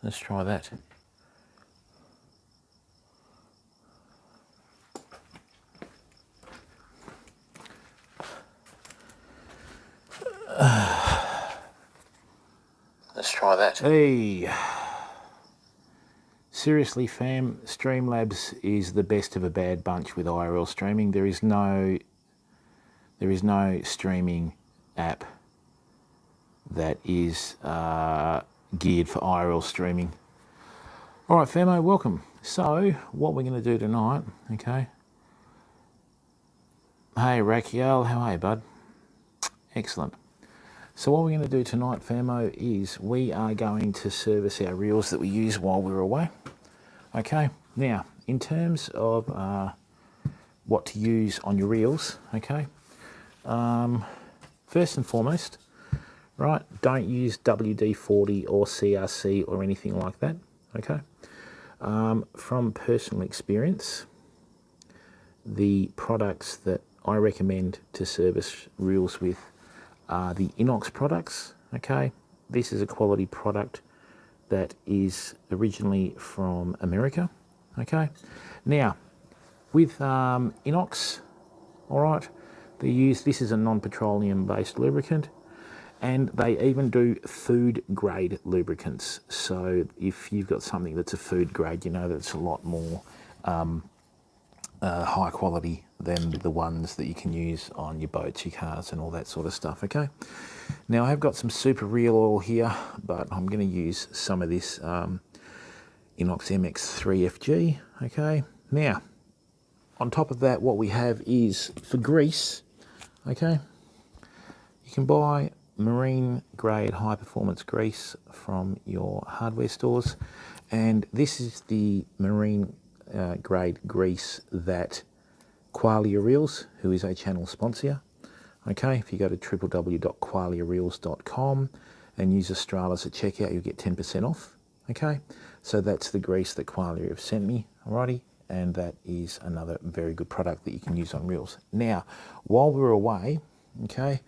Let's try that. Let's try that. Hey, seriously fam, Streamlabs is the best of a bad bunch with IRL streaming. There is no streaming app that is geared for IRL streaming. All right, famo, welcome. So what we're going to do tonight, okay? Hey, Raquiel, how are you, bud? Excellent. So what we're going to do tonight, famo, is we are going to service our reels that we use while we're away. Okay, now, in terms of what to use on your reels, okay, first and foremost, right, don't use WD-40 or CRC or anything like that, okay? From personal experience, the products that I recommend to service reels with are the Inox products, okay? This is a quality product that is originally from America, okay? Now, with Inox, all right, this is a non-petroleum based lubricant, and they even do food grade lubricants. So if you've got something that's a food grade, you know that it's a lot more high quality than the ones that you can use on your boats, your cars and all that sort of stuff, okay? Now I have got some super reel oil here, but I'm going to use some of this Inox MX3FG, okay? Now, on top of that, what we have is for grease, okay? You can buy marine grade high performance grease from your hardware stores, and this is the marine grade grease that Qualia Reels, who is a channel sponsor, okay, if you go to www.qualiareels.com and use Australis at checkout, you'll get 10% off, okay? So that's the grease that Qualia have sent me, alrighty, and that is another very good product that you can use on reels. Now, while we're away, okay,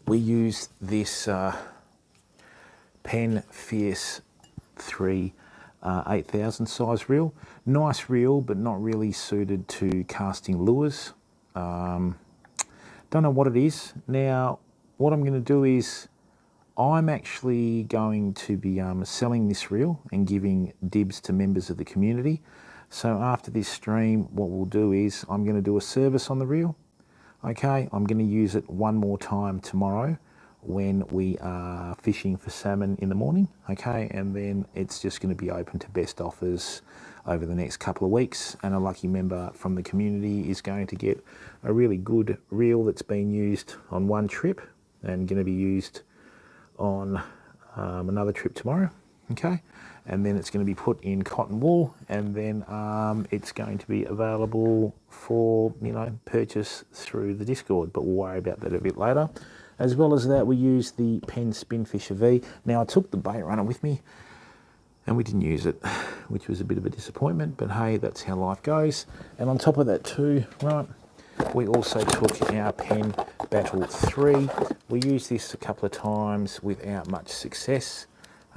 we use this Penn Fierce 3 8000 size reel. Nice reel, but not really suited to casting lures. Don't know what it is. Now, what I'm going to do is I'm actually going to be selling this reel and giving dibs to members of the community. So after this stream, what we'll do is I'm going to do a service on the reel. Okay, I'm going to use it one more time tomorrow when we are fishing for salmon in the morning, okay, and then it's just going to be open to best offers over the next couple of weeks, and a lucky member from the community is going to get a really good reel that's been used on one trip and going to be used on another trip tomorrow, okay, and then it's going to be put in cotton wool, and then it's going to be available for, you know, purchase through the Discord, but we'll worry about that a bit later. As well as that, we use the Penn Spinfisher V. Now, I took the Baitrunner with me, and we didn't use it, which was a bit of a disappointment, but hey, that's how life goes. And on top of that too, right, we also took our Penn Battle 3. We used this a couple of times without much success,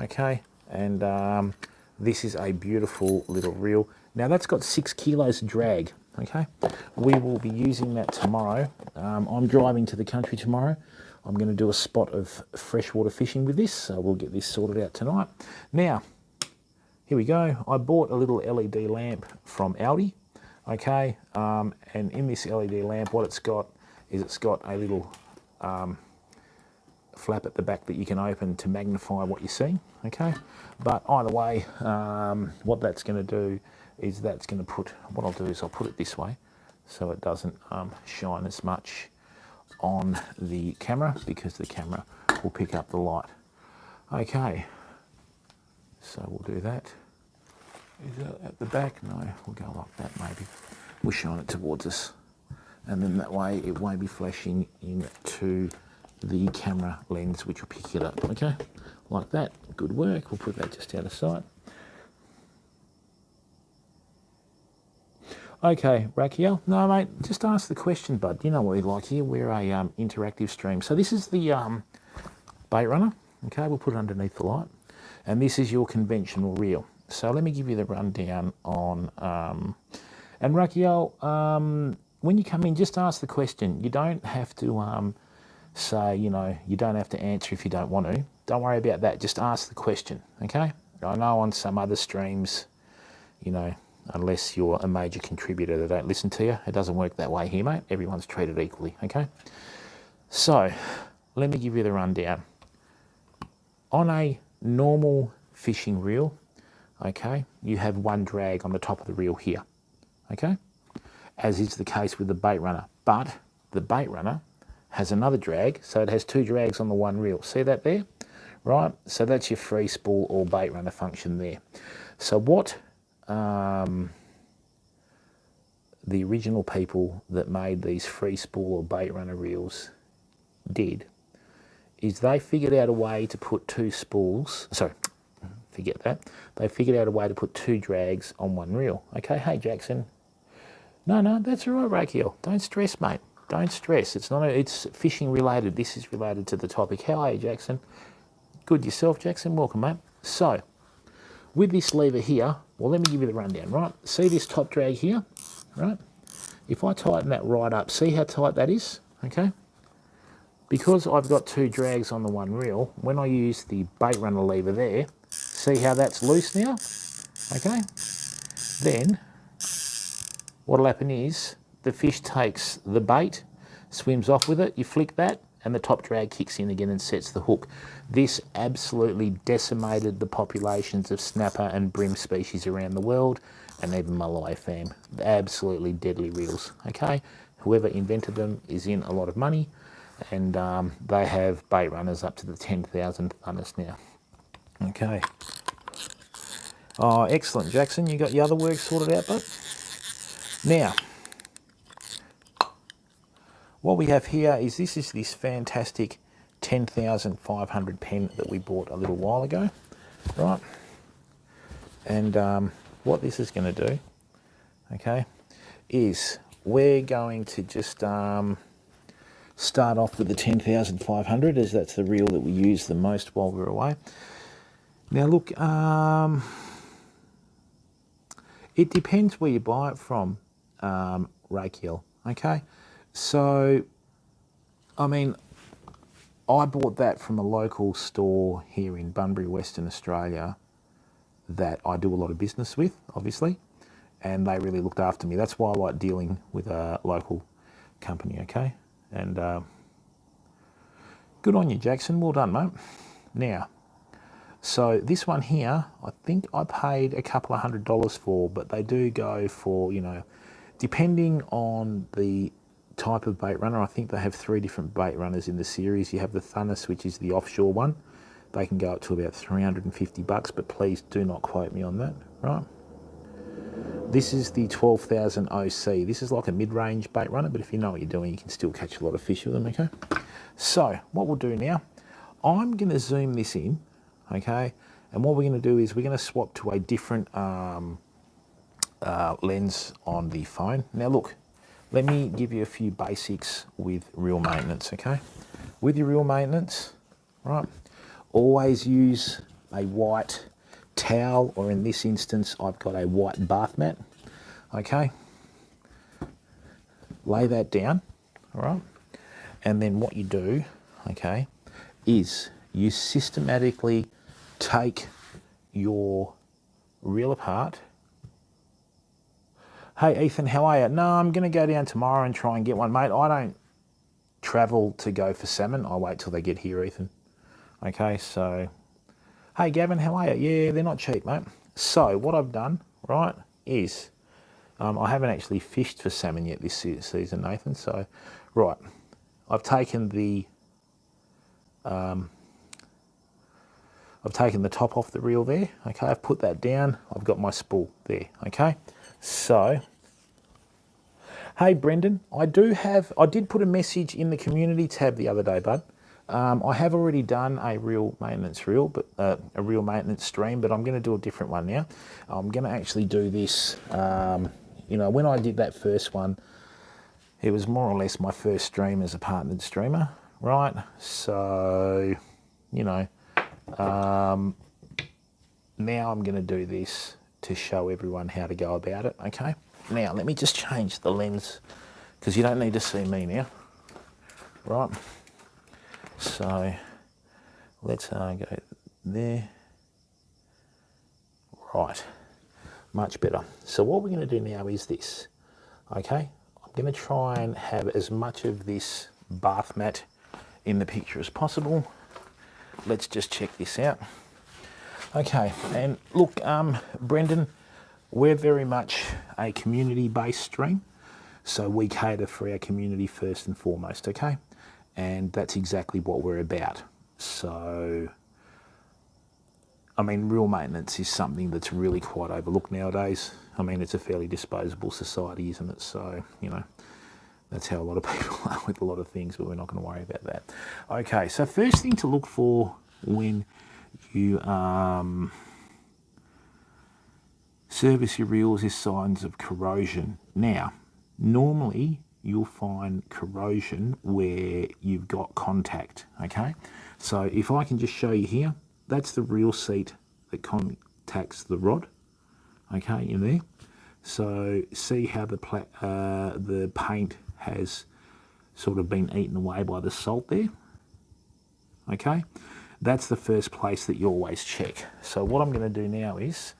okay? And this is a beautiful little reel. Now, that's got 6 kilos of drag, okay? We will be using that tomorrow. I'm driving to the country tomorrow. I'm going to do a spot of freshwater fishing with this, so we'll get this sorted out tonight. Now, here we go. I bought a little LED lamp from Aldi, okay, and in this LED lamp, what it's got is it's got a little flap at the back that you can open to magnify what you're seeing, okay? But either way, what that's going to do is that's going to put, what I'll do is I'll put it this way so it doesn't shine as much on the camera, because the camera will pick up the light. Okay, so we'll do that. Is it at the back? No, we'll go like that maybe. We'll shine it towards us, and then that way it won't be flashing into the camera lens, which will pick it up, okay? Like that, good work. We'll put that just out of sight. Okay, Raquiel. No, mate, just ask the question, bud. You know what we like here. We're a interactive stream. So this is the Baitrunner, Okay, we'll put it underneath the light. And this is your conventional reel. So let me give you the rundown on, and Raquel, when you come in, just ask the question. You don't have to say, you know, you don't have to answer if you don't want to. Don't worry about that. Just ask the question, okay? I know on some other streams, you know, unless you're a major contributor, they don't listen to you. It doesn't work that way here, mate. Everyone's treated equally, okay? So let me give you the rundown. On a normal fishing reel, okay, you have one drag on the top of the reel here, okay, as is the case with the Baitrunner. But the Baitrunner has another drag, so it has two drags on the one reel. See that there? Right, so that's your free spool or Baitrunner function there. So what the original people that made these free spool or Baitrunner reels did is they figured out a way to put two spools, sorry, forget that. They figured out a way to put two drags on one reel. Okay, hey Jackson. No, that's all right, Raquel. Don't stress, mate. Don't stress. It's not. It's fishing related. This is related to the topic. How are you, Jackson? Good yourself, Jackson. Welcome, mate. So, with this lever here, well, let me give you the rundown, right? See this top drag here, right? If I tighten that right up, see how tight that is, okay? Because I've got two drags on the one reel, when I use the Baitrunner lever there, see how that's loose now? Okay? Then, what'll happen is, the fish takes the bait, swims off with it, you flick that, and the top drag kicks in again and sets the hook. This absolutely decimated the populations of snapper and bream species around the world, and even Mulloway fam. Absolutely deadly reels, okay? Whoever invented them is in a lot of money, and they have Baitrunners up to the 10,000th funnest now. Okay. Oh, excellent, Jackson. You got your other work sorted out, bud? Now, what we have here is this fantastic 10,500 Penn that we bought a little while ago, right? And what this is going to do, okay, is we're going to just start off with the 10,500, as that's the reel that we use the most while we're away. Now look, it depends where you buy it from, Raquel, okay? So, I mean, I bought that from a local store here in Bunbury, Western Australia, that I do a lot of business with, obviously, and they really looked after me. That's why I like dealing with a local company, okay? And good on you, Jackson. Well done, mate. Now, so this one here, I think I paid a couple of $100 for, but they do go for, you know, depending on the type of Baitrunner. I think they have 3 different Baitrunners in the series. You have the Thanos, which is the offshore one. They can go up to about $350, but please do not quote me on that, right? This is the 12,000 OC. This is like a mid-range Baitrunner, but if you know what you're doing, you can still catch a lot of fish with them, okay? So, what we'll do now, I'm going to zoom this in, okay? And what we're going to do is we're going to swap to a different lens on the phone. Now look, let me give you a few basics with reel maintenance, okay? With your reel maintenance, right, always use a white towel, or in this instance, I've got a white bath mat, okay? Lay that down, all right? And then what you do, okay, is you systematically take your reel apart. Hey, Ethan, how are you? No, I'm going to go down tomorrow and try and get one, mate. I don't travel to go for salmon. I wait till they get here, Ethan. Okay, so... Hey, Gavin, how are you? Yeah, they're not cheap, mate. So, what I've done, right, is... I haven't actually fished for salmon yet this season, Nathan. So, right, I've taken the... I've taken the top off the reel there. Okay, I've put that down. I've got my spool there, okay? So, hey Brendan, I did put a message in the community tab the other day, bud. I have already done a reel maintenance reel, but a reel maintenance stream, but I'm going to do a different one now. I'm going to actually do this. You know, when I did that first one, it was more or less my first stream as a partnered streamer, right? So, you know, Now I'm going to do this to show everyone how to go about it, okay? Now, let me just change the lens, because you don't need to see me now, right? So, let's go there. Right, much better. So what we're going to do now is this, okay? I'm going to try and have as much of this bath mat in the picture as possible. Let's just check this out. Okay, and look, Brendan, we're very much a community-based stream, so we cater for our community first and foremost, okay? And that's exactly what we're about. So, I mean, reel maintenance is something that's really quite overlooked nowadays. I mean, it's a fairly disposable society, isn't it? So, you know, that's how a lot of people are with a lot of things, but we're not going to worry about that. Okay, so first thing to look for when you service your reels is signs of corrosion. Now, normally you'll find corrosion where you've got contact, okay? So if I can just show you here, that's the reel seat that contacts the rod, okay, in there. So see how the paint has sort of been eaten away by the salt there, okay? That's the first place that you always check. So what I'm going to do now is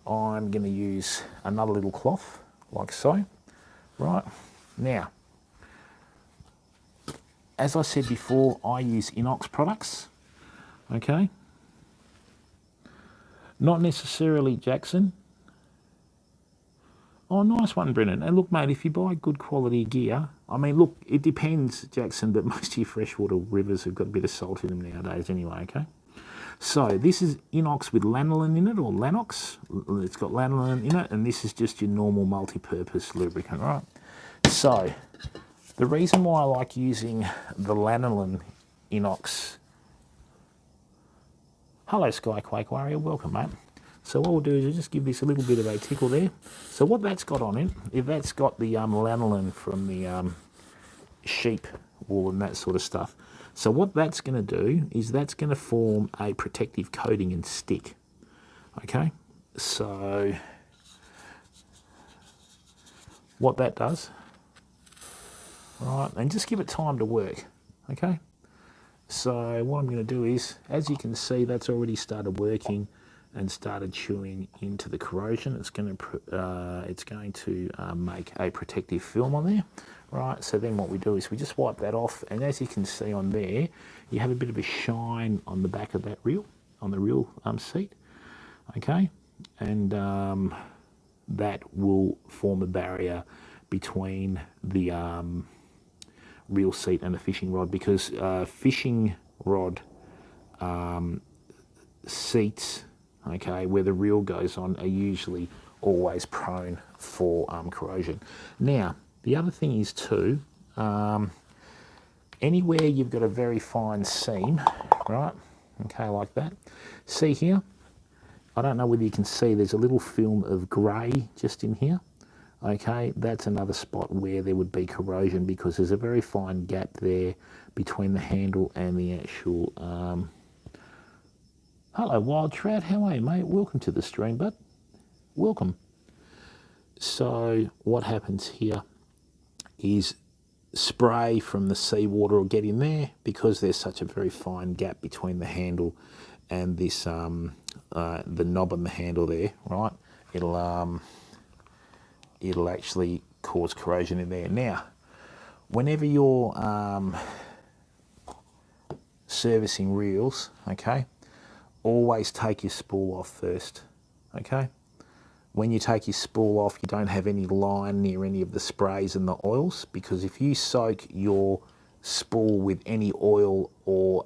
I'm going to use another little cloth, like so, right? Now, as I said before, I use inox products, okay? Not necessarily Jackson. Oh, nice one, Brennan. And look, mate, if you buy good quality gear, I mean, look, it depends, Jackson, but most of your freshwater rivers have got a bit of salt in them nowadays anyway, okay? So this is inox with lanolin in it, or lanox. It's got lanolin in it, and this is just your normal multi-purpose lubricant, right? So the reason why I like using the lanolin inox... Hello, Skyquake Warrior, welcome, mate. So what we'll do is we'll just give this a little bit of a tickle there. So what that's got on it, if that's got the lanolin from the sheep wool and that sort of stuff. So what that's going to do is that's going to form a protective coating and stick. Okay, so what that does, right, and just give it time to work. Okay, so what I'm going to do is, as you can see, that's already started working and started chewing into the corrosion. It's going to make a protective film on there, right? So then what we do is we just wipe that off, and as you can see on there, you have a bit of a shine on the back of that reel, on the reel seat, okay? And that will form a barrier between the reel seat and the fishing rod, because fishing rod seats, okay, where the reel goes on, are usually always prone for corrosion. Now, the other thing is too, anywhere you've got a very fine seam, right, okay, like that, see here, I don't know whether you can see, there's a little film of grey just in here, okay, that's another spot where there would be corrosion, because there's a very fine gap there between the handle and the actual... Hello, Wild Trout. How are you, mate? Welcome to the stream, bud. Welcome. So what happens here is spray from the seawater will get in there, because there's such a very fine gap between the handle and this, the knob on the handle there, right? It'll actually cause corrosion in there. Now, whenever you're servicing reels, okay, always take your spool off first, okay? When you take your spool off, you don't have any line near any of the sprays and the oils, because if you soak your spool with any oil or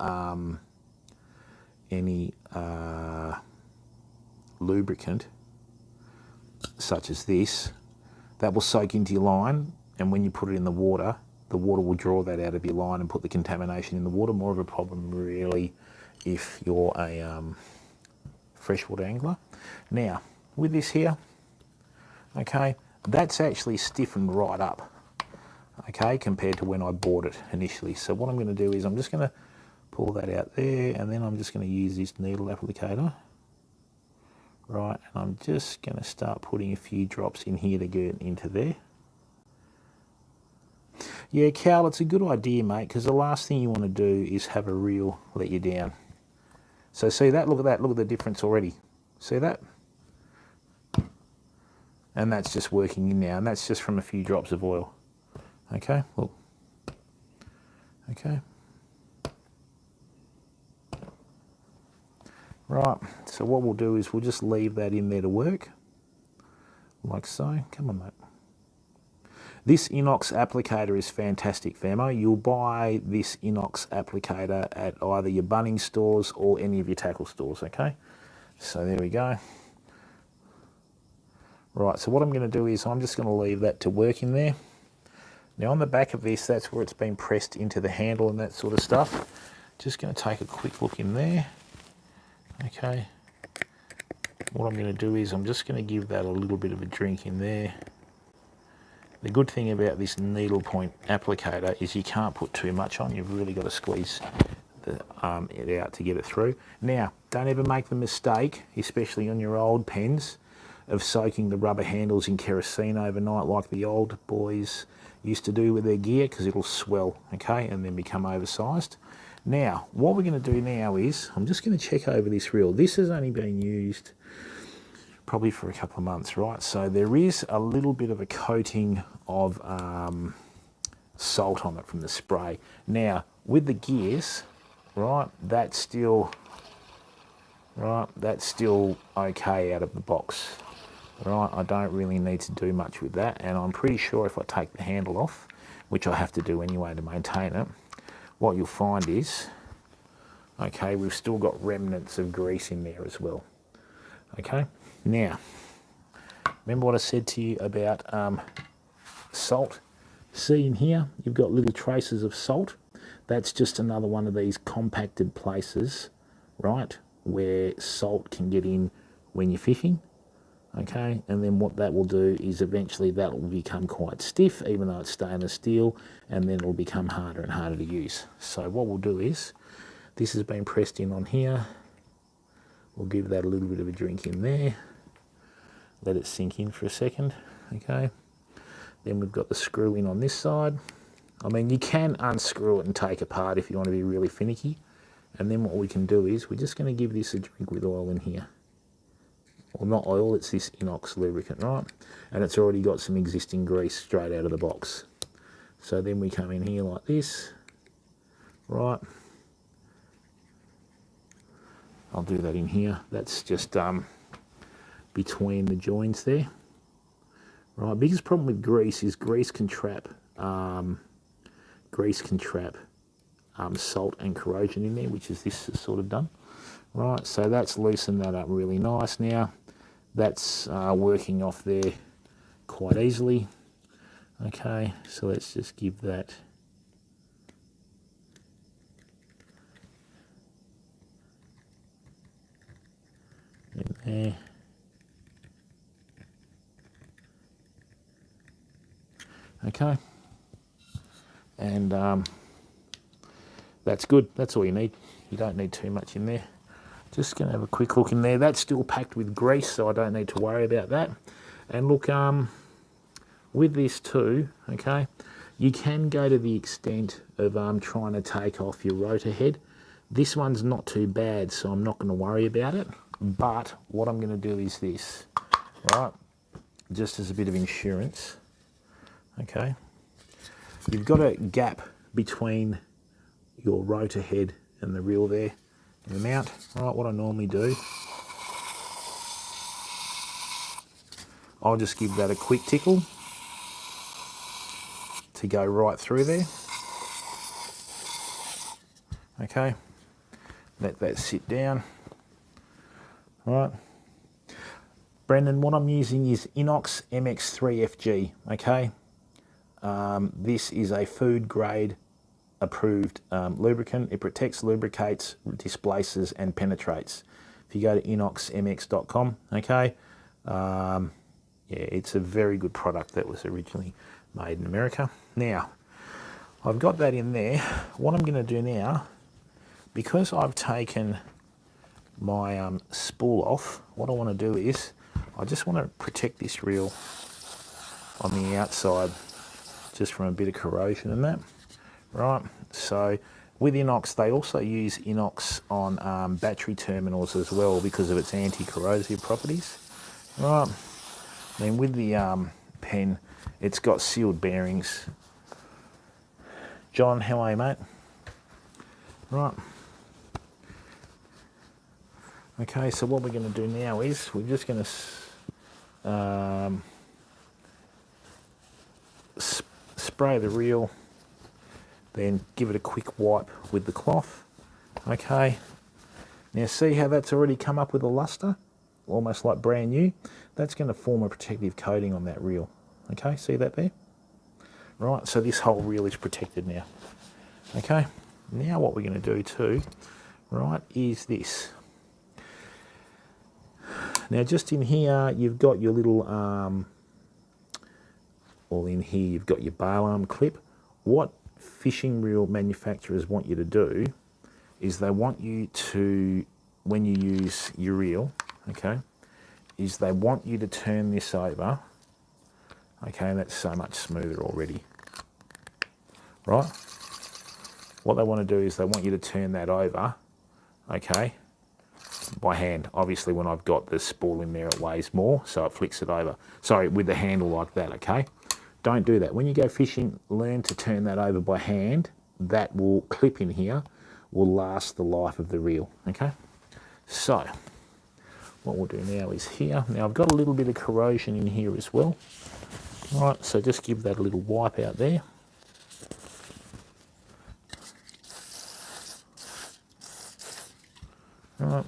any lubricant, such as this, that will soak into your line, and when you put it in the water will draw that out of your line and put the contamination in the water. More of a problem really if you're a freshwater angler. Now, with this here, okay, that's actually stiffened right up, okay, compared to when I bought it initially. So what I'm going to do is I'm just going to Pull that out there, and then I'm just going to use this needle applicator. Right, and I'm just going to start putting a few drops in here to get into there. Yeah, Cal, it's a good idea, mate, because the last thing you want to do is have a reel let you down. So see that? Look at that. Look at the difference already. See that? And that's just working in now, and that's just from a few drops of oil. Okay, look. Okay. Right, so what we'll do is we'll just leave that in there to work, like so. Come on, mate. This inox applicator is fantastic, famo. You'll buy this inox applicator at either your Bunnings stores or any of your tackle stores, okay? So there we go. Right, so what I'm going to do is I'm just going to leave that to work in there. Now on the back of this, that's where it's been pressed into the handle and that sort of stuff. Just going to take a quick look in there. Okay. What I'm going to do is I'm just going to give that a little bit of a drink in there. The good thing about this needle point applicator is you can't put too much on. You've really got to squeeze it out to get it through. Now, don't ever make the mistake, especially on your old pens, of soaking the rubber handles in kerosene overnight like the old boys used to do with their gear, because it'll swell, okay, and then become oversized. Now, what we're going to do now is, I'm just going to check over this reel. This has only been used probably for a couple of months, right? So there is a little bit of a coating of salt on it from the spray. Now, with the gears, right, that's still okay out of the box. Right, I don't really need to do much with that, and I'm pretty sure if I take the handle off, which I have to do anyway to maintain it, what you'll find is, okay, we've still got remnants of grease in there as well. Okay, now, remember what I said to you about salt? See in here, you've got little traces of salt. That's just another one of these compacted places, right, where salt can get in when you're fishing. Okay, and then what that will do is eventually that will become quite stiff, even though it's stainless steel, and then it will become harder and harder to use. So what we'll do is, this has been pressed in on here. We'll give that a little bit of a drink in there. Let it sink in for a second, okay. Then we've got the screw in on this side. I mean, you can unscrew it and take apart if you want to be really finicky. And then what we can do is, we're just going to give this a drink with oil in here. Well, not oil, it's this inox lubricant, right? And it's already got some existing grease straight out of the box. So then we come in here like this, right? I'll do that in here. That's just between the joins there. Right, biggest problem with grease is grease can trap salt and corrosion in there, which is this has sort of done. Right, so that's loosened that up really nice now. That's working off there quite easily. Okay, so let's just give that in there. Okay, and that's good. That's all you need. You don't need too much in there. Just going to have a quick look in there. That's still packed with grease, so I don't need to worry about that. And look, with this too, okay, you can go to the extent of trying to take off your rotor head. This one's not too bad, so I'm not going to worry about it. But what I'm going to do is this, right, just as a bit of insurance, okay, you've got a gap between your rotor head and the reel there. The mount, right, what I normally do, I'll just give that a quick tickle to go right through there. Okay, let that sit down. Right, Brendan, what I'm using is Inox MX3FG, okay? This is a food grade approved lubricant. It protects, lubricates, displaces and penetrates. If you go to inoxmx.com, okay, yeah, it's a very good product that was originally made in America. Now, I've got that in there. What I'm going to do now, because I've taken my spool off, what I want to do is I just want to protect this reel on the outside just from a bit of corrosion and that, right? So with inox, they also use inox on battery terminals as well because of its anti-corrosive properties, right? Then with the Penn, it's got sealed bearings. John, how are you, mate? Right. Okay, so what we're going to do now is we're just going to spray the reel, then give it a quick wipe with the cloth. Okay, now see how that's already come up with a luster, almost like brand new? That's going to form a protective coating on that reel. Okay, see that there? Right, so this whole reel is protected now. Okay, now what we're going to do too, right, is this. Now just in here, you've got your little, all in here, you've got your bail arm clip. What fishing reel manufacturers want you to do is they want you to, when you use your reel, okay, is they want you to turn this over. Okay, and that's so much smoother already, right? What they want to do is they want you to turn that over, okay, by hand. Obviously when I've got the spool in there it weighs more, so it flicks it over. Sorry, with the handle like that, okay? Don't do that. When you go fishing, learn to turn that over by hand. That will clip in here, will last the life of the reel, okay? So, what we'll do now is here. Now I've got a little bit of corrosion in here as well. All right, so just give that a little wipe out there. All right.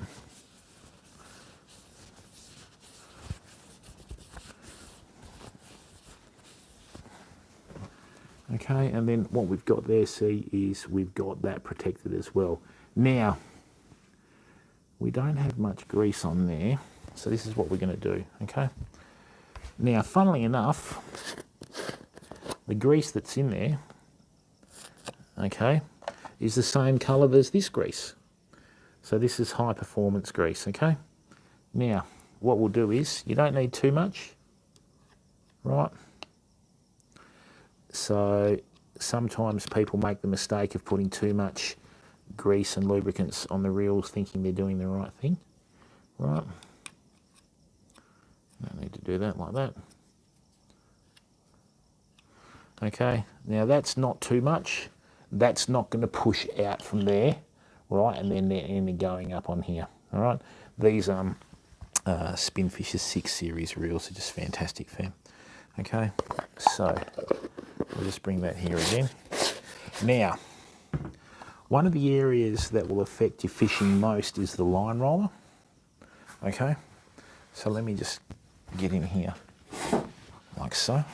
Okay, and then what we've got there, see, is we've got that protected as well. Now, we don't have much grease on there, so this is what we're going to do, okay? Now, funnily enough, the grease that's in there, okay, is the same colour as this grease. So this is high performance grease, okay? Now, what we'll do is, you don't need too much, right? So sometimes people make the mistake of putting too much grease and lubricants on the reels thinking they're doing the right thing, right? Don't need to do that like that. Okay, now that's not too much. That's not going to push out from there, right? And then they're going up on here, all right? These Spinfisher 6 series reels are just fantastic, fam. Okay, so we'll just bring that here again. Now, one of the areas that will affect your fishing most is the line roller. Okay, so let me just get in here like so.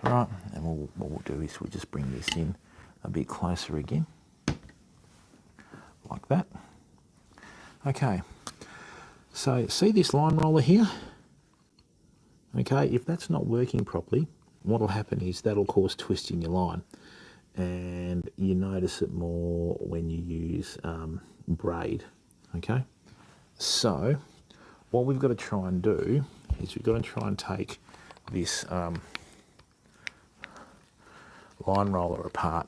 Right, and what we'll do is we'll just bring this in a bit closer again, like that. Okay, so see this line roller here? Okay, if that's not working properly, what will happen is that'll cause twist in your line, and you notice it more when you use braid. Okay, so what we've got to try and do is we've got to try and take this line roller apart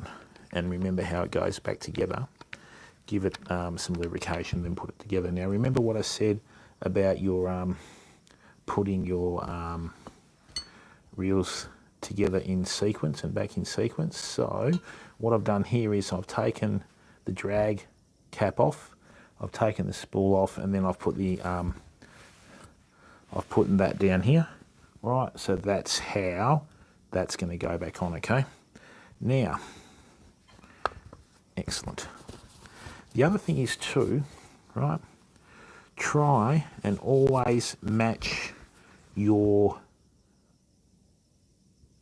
and remember how it goes back together. Give it some lubrication, then put it together. Now remember what I said about your putting your reels together in sequence and back in sequence. So what I've done here is I've taken the drag cap off, I've taken the spool off, and then I've put the I've put that down here. Right, so that's how that's going to go back on. Okay, now excellent. The other thing is too, right, try and always match your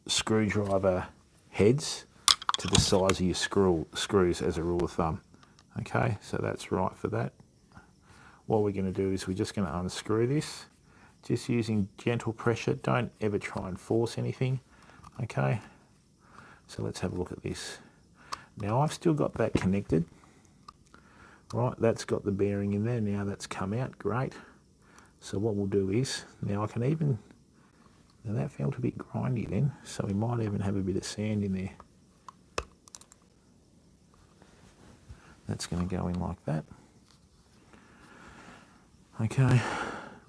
screwdriver heads to the size of your screws as a rule of thumb. Okay, so that's right for that. What we're going to do is we're just going to unscrew this, just using gentle pressure. Don't ever try and force anything. Okay, so let's have a look at this. Now I've still got that connected. Right, that's got the bearing in there. Now that's come out, great. So what we'll do is, now I can even, now that felt a bit grindy then, so we might even have a bit of sand in there. That's going to go in like that. Okay,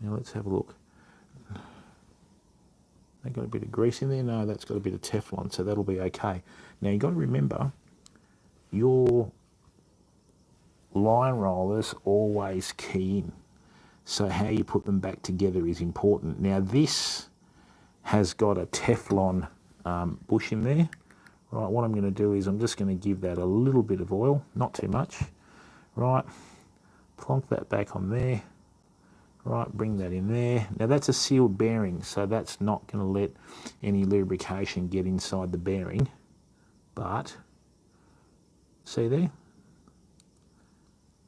now let's have a look. They got a bit of grease in there? No, that's got a bit of Teflon, so that'll be okay. Now you've got to remember, your line rollers always key in. So how you put them back together is important. Now this has got a Teflon bush in there. Right, what I'm going to do is I'm just going to give that a little bit of oil, not too much. Right, plonk that back on there. Right, bring that in there. Now that's a sealed bearing, so that's not going to let any lubrication get inside the bearing. But, see there?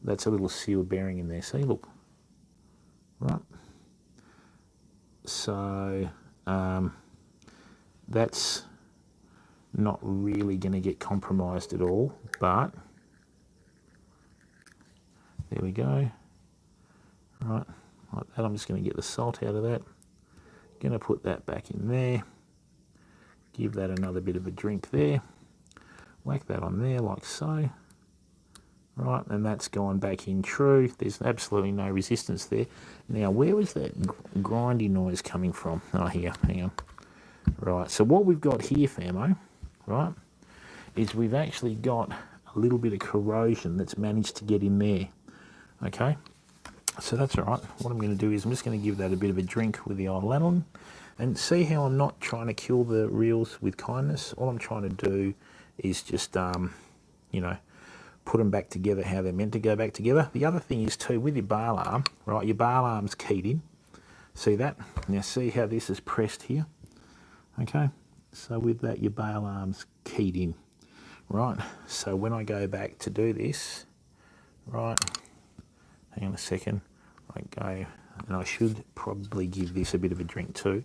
That's a little sealed bearing in there. See, look. Right. So, that's not really going to get compromised at all, but there we go. Right, like that. I'm just going to get the salt out of that. Going to put that back in there. Give that another bit of a drink there. Whack that on there like so. Right, and that's gone back in true. There's absolutely no resistance there. Now, where was that grindy noise coming from? Oh, here, hang on. Right, so what we've got here, Famo, right, is we've actually got a little bit of corrosion that's managed to get in there. Okay, so that's all right. What I'm going to do is I'm just going to give that a bit of a drink with the old ladle. And see how I'm not trying to kill the reels with kindness? All I'm trying to do is just, you know, put them back together how they're meant to go back together. The other thing is too, with your bail arm, right, your bail arm's keyed in. See that? Now see how this is pressed here? Okay, so with that your bail arm's keyed in. Right, so when I go back to do this, right, hang on a second, I go, and I should probably give this a bit of a drink too,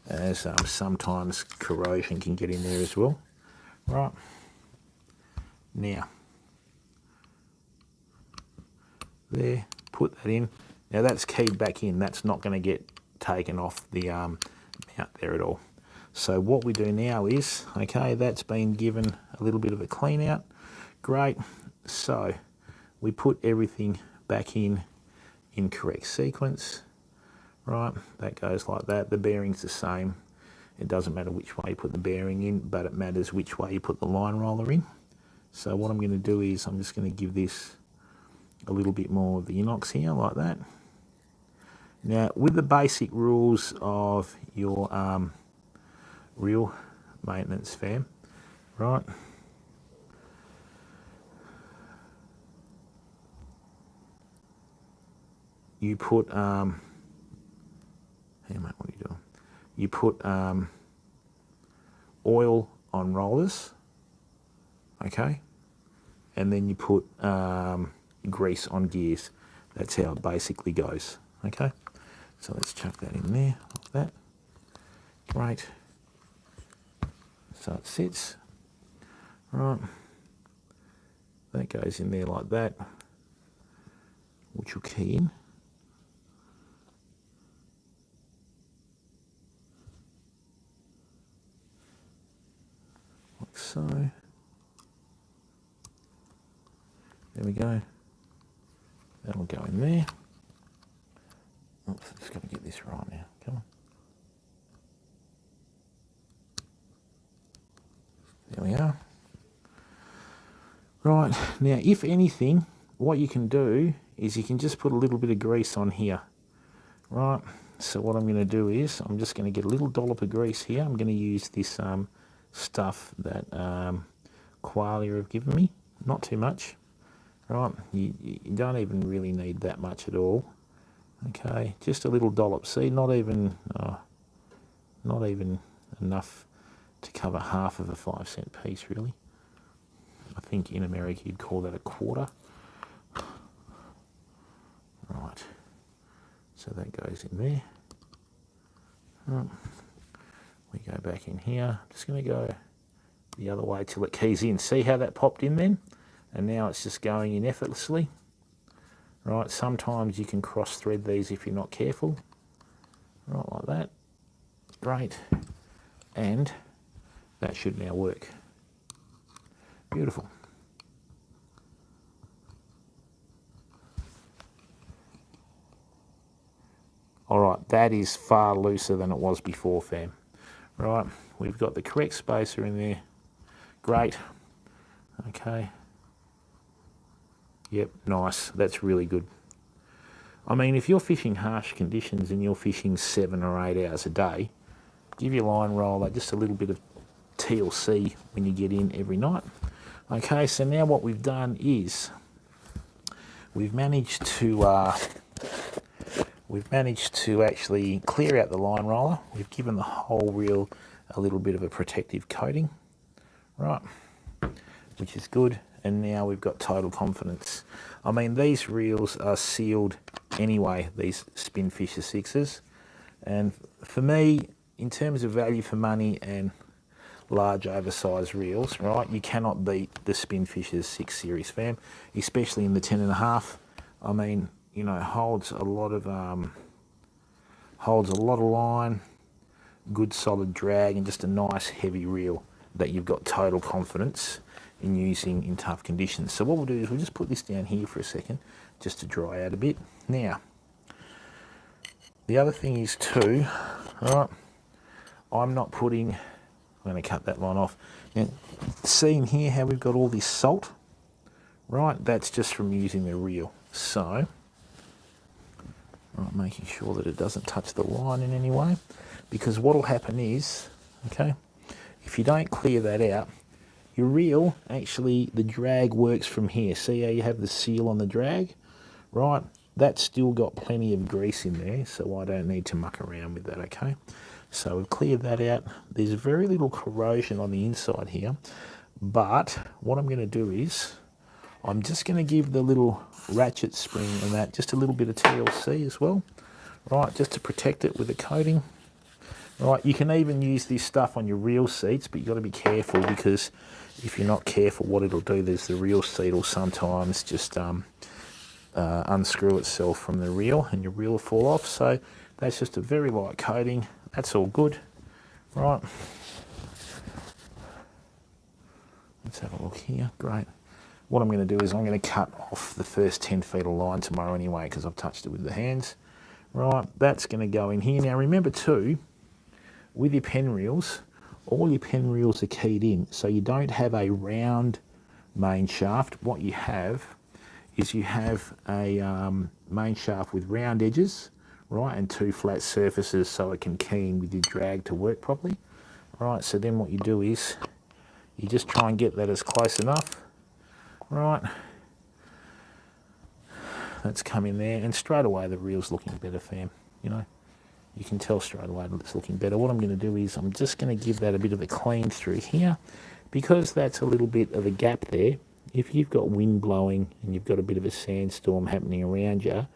as sometimes corrosion can get in there as well. Right, now, there, put that in. Now that's keyed back in, that's not going to get taken off the mount there at all. So what we do now is, okay, that's been given a little bit of a clean out. Great. So we put everything back in correct sequence. Right, that goes like that. The bearing's the same. It doesn't matter which way you put the bearing in, but it matters which way you put the line roller in. So what I'm going to do is I'm just going to give this a little bit more of the inox here, like that. Now, with the basic rules of your reel maintenance, fam, right? You put, hey mate, what are you doing? You put oil on rollers, okay? And then you put grease on gears. That's how it basically goes, okay? So let's chuck that in there, like that. Great. So it sits, right? That goes in there like that, which will key in. Like so. There we go. That'll go in there. Oops, I've just got to get this right now. Come on. There we are. Right, now if anything, what you can do is you can just put a little bit of grease on here. Right, so what I'm going to do is I'm just going to get a little dollop of grease here. I'm going to use this stuff that Qualia have given me. Not too much. Right, you don't even really need that much at all. Okay, just a little dollop. See, not even enough to cover half of a 5-cent piece, really. I think in America you'd call that a quarter. Right, so that goes in there. Right. We go back in here. Just going to go the other way till it keys in. See how that popped in then? And now it's just going in effortlessly. Right, sometimes you can cross thread these if you're not careful. Right, like that. Great. And that should now work. Beautiful. All right, that is far looser than it was before, fam. Right, we've got the correct spacer in there. Great. Okay. Yep, nice. That's really good. I mean, if you're fishing harsh conditions and you're fishing 7 or 8 hours a day, give your line roller just a little bit of TLC when you get in every night. Okay, so now what we've done is we've managed to actually clear out the line roller. We've given the whole reel a little bit of a protective coating, right, which is good. And now we've got total confidence. I mean, these reels are sealed anyway, these Spinfisher 6s. And for me, in terms of value for money and large oversized reels, right, you cannot beat the Spinfisher 6 series, fam, especially in the 10.5. I mean, you know, holds a lot of line, good solid drag, and just a nice heavy reel that you've got total confidence in using in tough conditions. So what we'll do is we'll just put this down here for a second just to dry out a bit. Now, the other thing is too, right, I'm not putting, I'm going to cut that line off. Now, seeing here how we've got all this salt, right, that's just from using the reel. So, right, making sure that it doesn't touch the line in any way, because what will happen is, okay, if you don't clear that out, your reel, actually, the drag works from here. See how you have the seal on the drag? Right, that's still got plenty of grease in there, so I don't need to muck around with that, okay? So we've cleared that out. There's very little corrosion on the inside here, but what I'm going to do is I'm just going to give the little ratchet spring and that just a little bit of TLC as well, right, just to protect it with a coating. Right, you can even use this stuff on your reel seats, but you've got to be careful, because if you're not careful, what it'll do is the reel seat will sometimes just unscrew itself from the reel and your reel will fall off. So that's just a very light coating. That's all good. Right. Let's have a look here. Great. What I'm going to do is I'm going to cut off the first 10 feet of line tomorrow anyway, because I've touched it with the hands. Right, that's going to go in here. Now remember too, with your Penn reels, all your Penn reels are keyed in, so you don't have a round main shaft. What you have is you have a main shaft with round edges, right, and 2 flat surfaces, so it can key in with your drag to work properly. Right, so then what you do is you just try and get that as close enough, right, that's come in there, and straight away the reel's looking better, fam, you know. You can tell straight away that it's looking better. What I'm going to do is I'm just going to give that a bit of a clean through here, because that's a little bit of a gap there. If you've got wind blowing and you've got a bit of a sandstorm happening around you,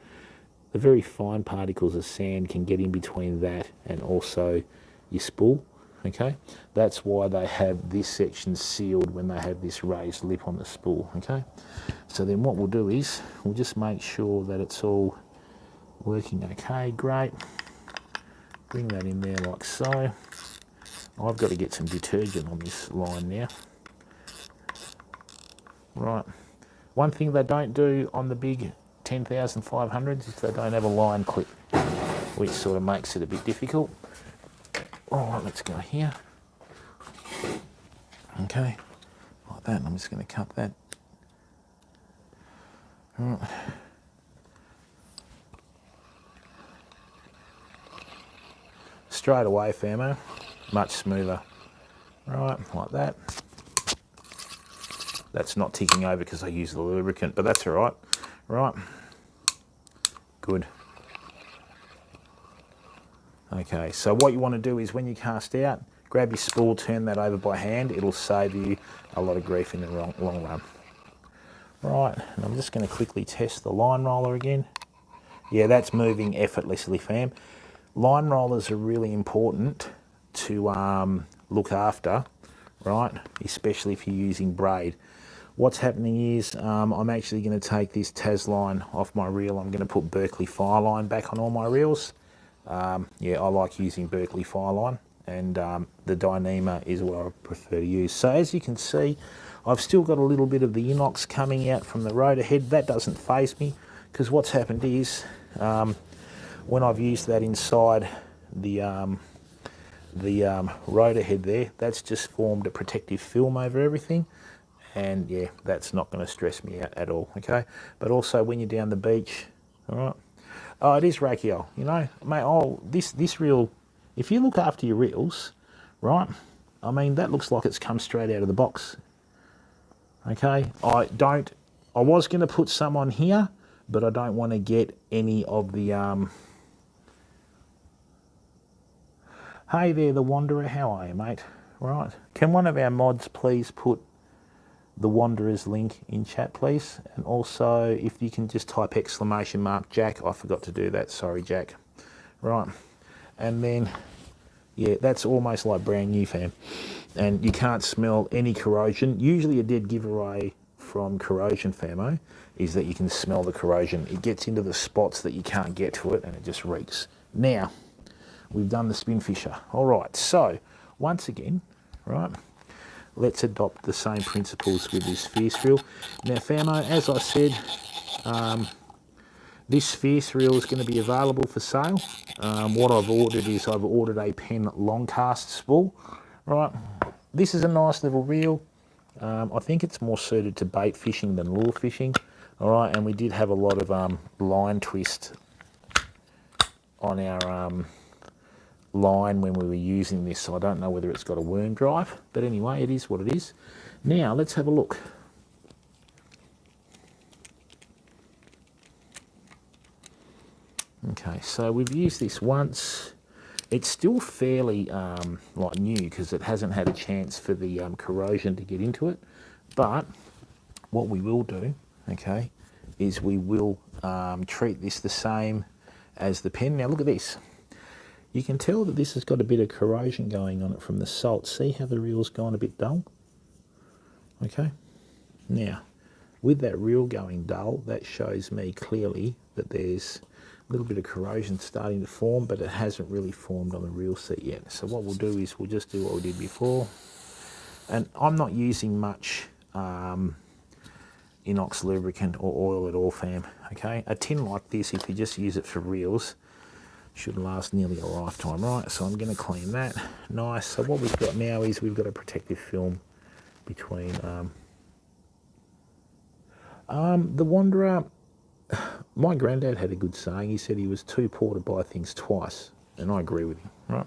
the very fine particles of sand can get in between that and also your spool, okay? That's why they have this section sealed when they have this raised lip on the spool, okay? So then what we'll do is we'll just make sure that it's all working okay. Great. Bring that in there like so. I've got to get some detergent on this line now. Right. One thing they don't do on the big 10,500s is they don't have a line clip, which sort of makes it a bit difficult. All right, let's go here. Okay, like that. I'm just going to cut that. All right. Straight away, famo, much smoother. Right, like that. That's not ticking over because I use the lubricant, but that's all right. Right, good. Okay, so what you want to do is when you cast out, grab your spool, turn that over by hand. It'll save you a lot of grief in the long run. Right, and I'm just going to quickly test the line roller again. Yeah, that's moving effortlessly, fam. Line rollers are really important to look after, right? Especially if you're using braid. what's happening is I'm actually going to take this Tas line off my reel. I'm going to put Berkeley fire line back on all my reels. Yeah, I like using Berkeley fire line, and the Dyneema is what I prefer to use. So as you can see, I've still got a little bit of the inox coming out from the rotor head. That doesn't faze me, because what's happened is when I've used that inside the rotor head there, that's just formed a protective film over everything, and yeah, that's not going to stress me out at all, okay? But also when you're down the beach, all right, oh, it is Rachiel, you know, mate, oh, this reel, if you look after your reels, right, I mean, that looks like it's come straight out of the box, okay? I was going to put some on here, but I don't want to get any of the, hey there, the Wanderer, how are you, mate? Right, can one of our mods please put the Wanderer's link in chat, please? And also, if you can just type ! Jack. I forgot to do that, sorry, Jack. Right, and then, yeah, that's almost like brand new, fam. And you can't smell any corrosion. Usually a dead giveaway from corrosion, famo, is that you can smell the corrosion. It gets into the spots that you can't get to it, and it just reeks. Now, we've done the spin fisher. All right, so once again, right, let's adopt the same principles with this fierce reel. Now, famo, as I said, this fierce reel is going to be available for sale. What I've ordered is I've ordered a Penn long cast spool. Right, this is a nice little reel. I think it's more suited to bait fishing than lure fishing. All right, and we did have a lot of line twist on our line when we were using this, so I don't know whether it's got a worm drive, but anyway, it is what it is. Now let's have a look. Okay, so we've used this once. It's still fairly like new, because it hasn't had a chance for the corrosion to get into it, but what we will do, okay, is we will treat this the same as the Penn. Now look at this. You can tell that this has got a bit of corrosion going on it from the salt. See how the reel's gone a bit dull? Okay. Now, with that reel going dull, that shows me clearly that there's a little bit of corrosion starting to form, but it hasn't really formed on the reel seat yet. So what we'll do is we'll just do what we did before. And I'm not using much inox lubricant or oil at all, fam. Okay. A tin like this, if you just use it for reels, should last nearly a lifetime, right? So I'm going to clean that. Nice. So what we've got now is we've got a protective film between the Wanderer. My granddad had a good saying. He said he was too poor to buy things twice, and I agree with him, right?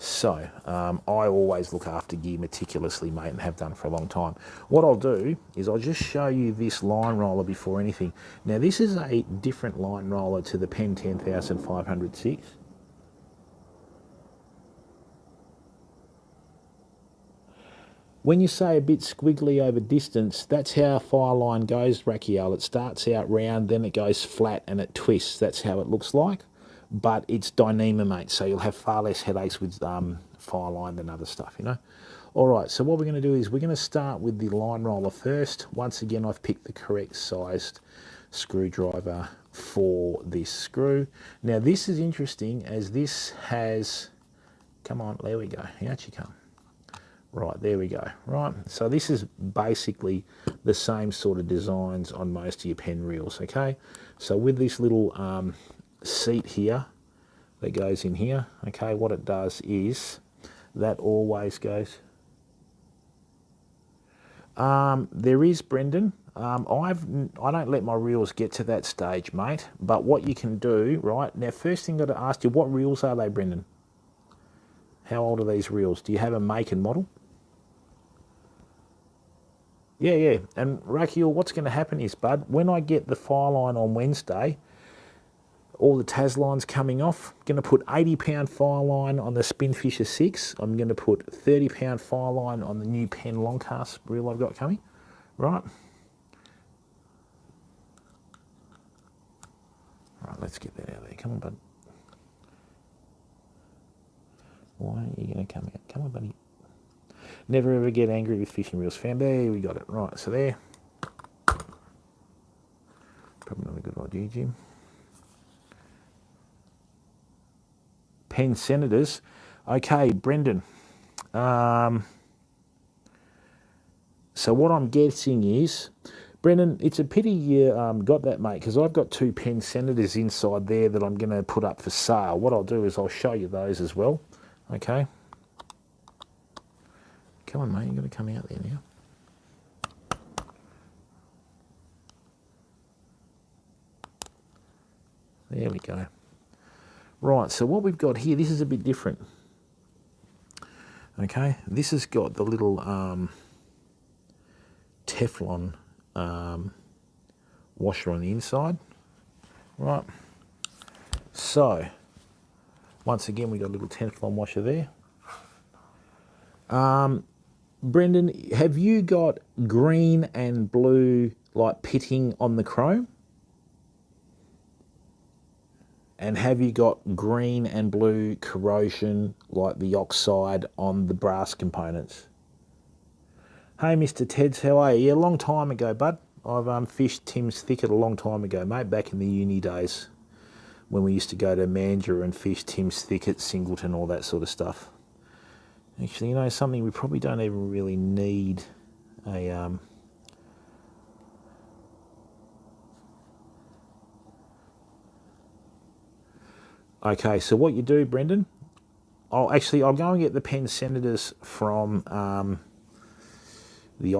So I always look after gear meticulously, mate, and have done for a long time. What I'll do is I'll just show you this line roller before anything. Now this is a different line roller to the Penn 10506. When you say a bit squiggly over distance, that's how a fire line goes, Rachiel. It starts out round, then it goes flat and it twists. That's how it looks like. But it's Dyneema, mate, so you'll have far less headaches with fire line than other stuff, you know. All right, so what we're going to do is we're going to start with the line roller first. Once again, I've picked the correct sized screwdriver for this screw. Now, this is interesting, as this has, come on, there we go, out you come. Right, there we go, right? So this is basically the same sort of designs on most of your Penn reels, okay? So with this little seat here that goes in here, okay, what it does is that always goes. There is, Brendan. I don't let my reels get to that stage, mate. But what you can do, right, now first thing I've got to ask you, what reels are they, Brendan? How old are these reels? Do you have a make and model? Yeah. And Rachiel, what's going to happen is, bud, when I get the fire line on Wednesday, all the Tas lines coming off, I'm going to put 80-pound fire line on the Spinfisher 6. I'm going to put 30-pound fire line on the new Penn Longcast reel I've got coming. Right. Right, let's get that out of there. Come on, bud. Why aren't you going to come out? Come on, buddy. Never ever get angry with fishing reels found. There, we got it. Right, so there. Probably not a good idea, Jim. Penn Senators. Okay, Brendan. So what I'm guessing is, Brendan, it's a pity you got that, mate, because I've got 2 Penn Senators inside there that I'm going to put up for sale. What I'll do is I'll show you those as well. Okay. Come on, mate, you've got to come out there now. There we go. Right, so what we've got here, this is a bit different. Okay, this has got the little Teflon washer on the inside. Right, so once again, we've got a little Teflon washer there. Brendan, have you got green and blue like pitting on the chrome? And have you got green and blue corrosion like the oxide on the brass components? Hey, Mr. Teds, how are you? Yeah, a long time ago, bud. I've fished Tim's Thicket a long time ago, mate, back in the uni days when we used to go to Mandurah and fish Tim's Thicket, Singleton, all that sort of stuff. Actually, you know something, we probably don't even really need a... Okay, so what you do, Brendan, I'll go and get the Penn Senators from the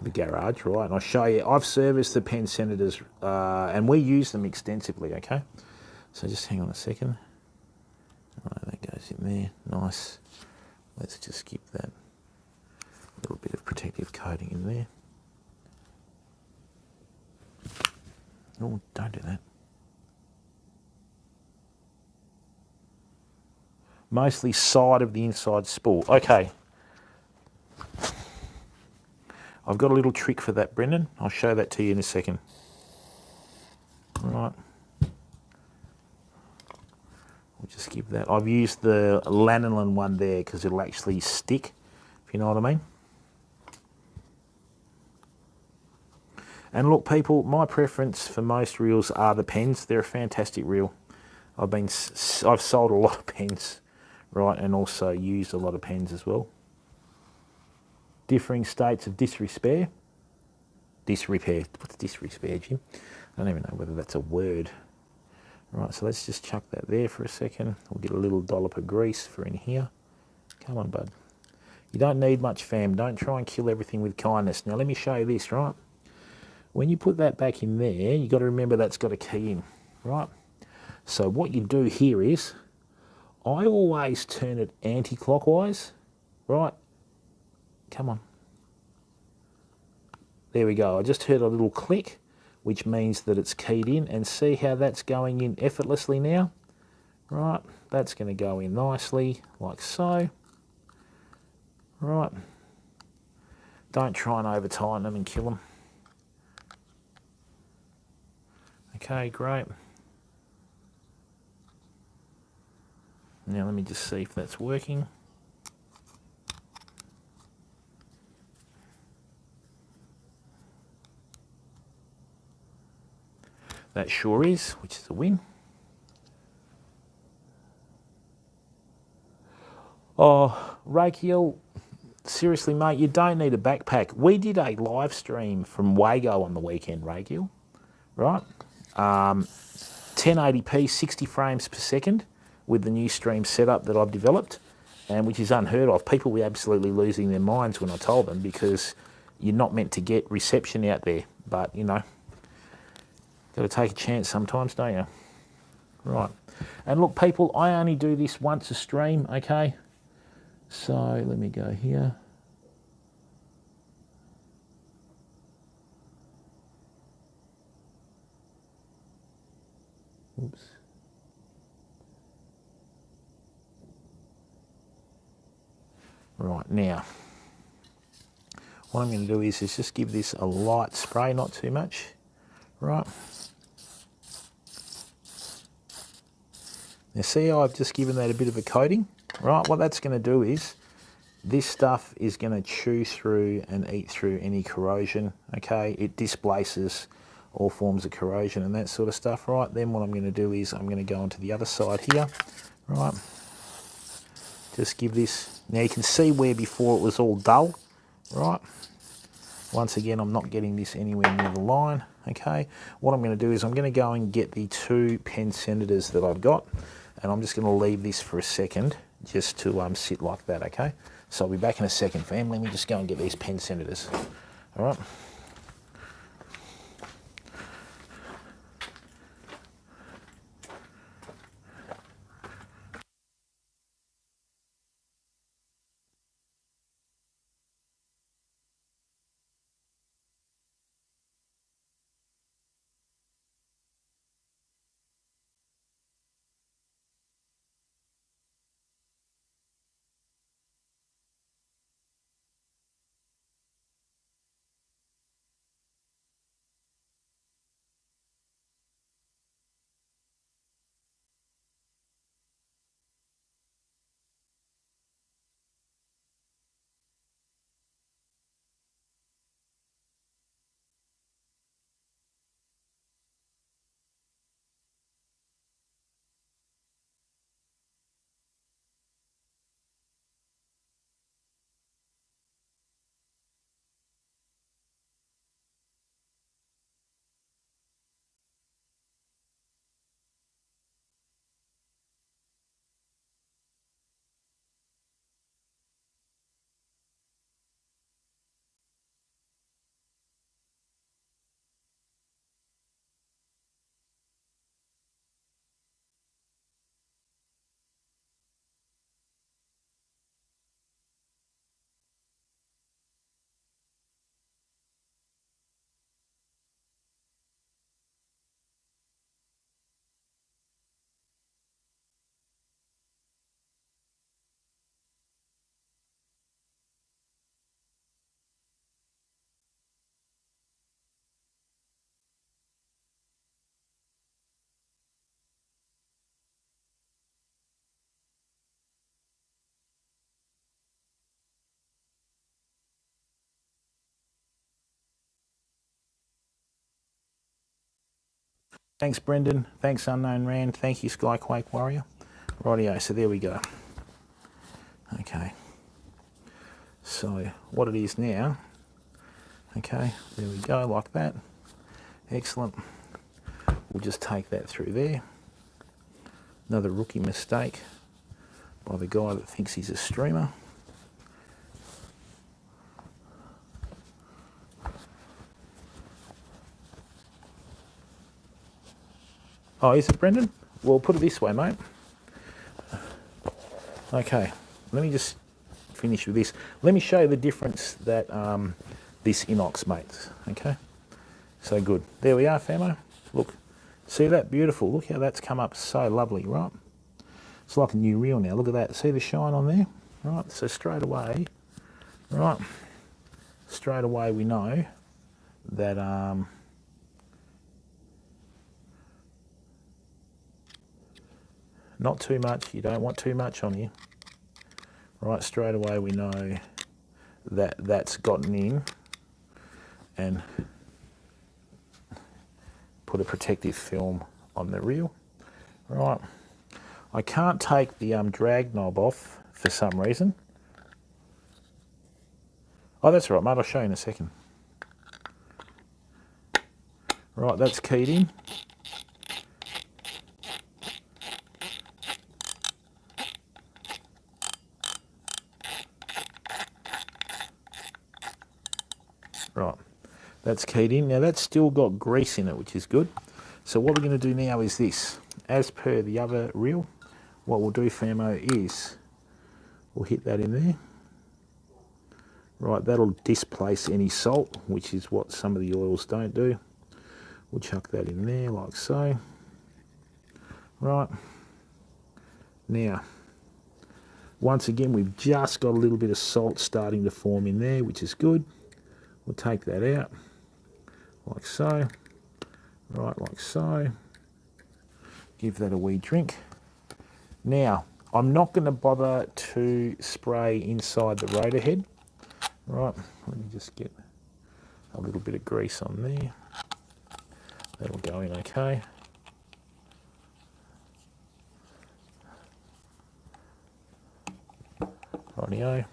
the garage, right? And I'll show you, I've serviced the Penn Senators and we use them extensively, okay? So just hang on a second. Right, that goes in there, nice. Let's just skip that. A little bit of protective coating in there. Oh, don't do that. Mostly side of the inside spool. Okay. I've got a little trick for that, Brendan. I'll show that to you in a second. Right. We'll just give that. I've used the lanolin one there because it'll actually stick, if you know what I mean. And look, people, my preference for most reels are the Penns. They're a fantastic reel. I've sold a lot of Penns, right, and also used a lot of Penns as well. Differing states of disrepair. Disrepair. What's disrepair, Jim? I don't even know whether that's a word. Right, so let's just chuck that there for a second. We'll get a little dollop of grease for in here. Come on, bud. You don't need much, fam. Don't try and kill everything with kindness. Now, let me show you this, right? When you put that back in there, you've got to remember that's got a key in, right? So what you do here is, I always turn it anti-clockwise, right? Come on. There we go. I just heard a little click, which means that it's keyed in, and see how that's going in effortlessly now? Right, that's going to go in nicely, like so. Right. Don't try and over-tighten them and kill them. Okay, great. Now let me just see if that's working. That sure is, which is a win. Oh, Rakiel, seriously, mate, you don't need a backpack. We did a live stream from Wago on the weekend, Rakiel, right? 1080p, 60 frames per second with the new stream setup that I've developed, and which is unheard of. People were absolutely losing their minds when I told them, because you're not meant to get reception out there, but, you know, got to take a chance sometimes, don't you? Right. And look, people, I only do this once a stream, okay? So let me go here. Oops. Right, now, what I'm going to do is just give this a light spray, not too much, right? Now see how I've just given that a bit of a coating, right? What that's going to do is This stuff is going to chew through and eat through any corrosion, okay? It displaces all forms of corrosion and that sort of stuff, right? Then what I'm going to do is I'm going to go onto the other side here, right? Just give this, now you can see where before it was all dull, right? Once again, I'm not getting this anywhere near the line, okay? What I'm going to do is I'm going to go and get the 2 Penn senators that I've got, and I'm just going to leave this for a second just to sit like that, okay? So I'll be back in a second, fam. Let me just go and get these Penn senators, all right? Thanks, Brendan. Thanks, Unknown Rand. Thank you, Skyquake Warrior. Rightio, so there we go. Okay. So what it is now, okay, there we go, like that. Excellent. We'll just take that through there. Another rookie mistake by the guy that thinks he's a streamer. Oh, is it, Brendan? Well, put it this way, mate. Okay, let me just finish with this. Let me show you the difference that this inox makes, okay? So good. There we are, famo. Look, see that? Beautiful. Look how that's come up so lovely, right? It's like a new reel now. Look at that. See the shine on there? Right, so straight away, right, straight away we know that not too much. You don't want too much on you. Right, straight away we know that that's gotten in and put a protective film on the reel. Right, I can't take the drag knob off for some reason. Oh, that's right, mate, I'll show you in a second. Right, that's keyed in. Right, that's keyed in. Now that's still got grease in it, which is good. So what we're going to do now is this. As per the other reel, what we'll do, famo, is we'll hit that in there. Right, that'll displace any salt, which is what some of the oils don't do. We'll chuck that in there like so. Right, now, once again, we've just got a little bit of salt starting to form in there, which is good. We'll take that out, like so. Right, like so. Give that a wee drink. Now, I'm not going to bother to spray inside the rotor head. Right, let me just get a little bit of grease on there. That'll go in okay. Rightio.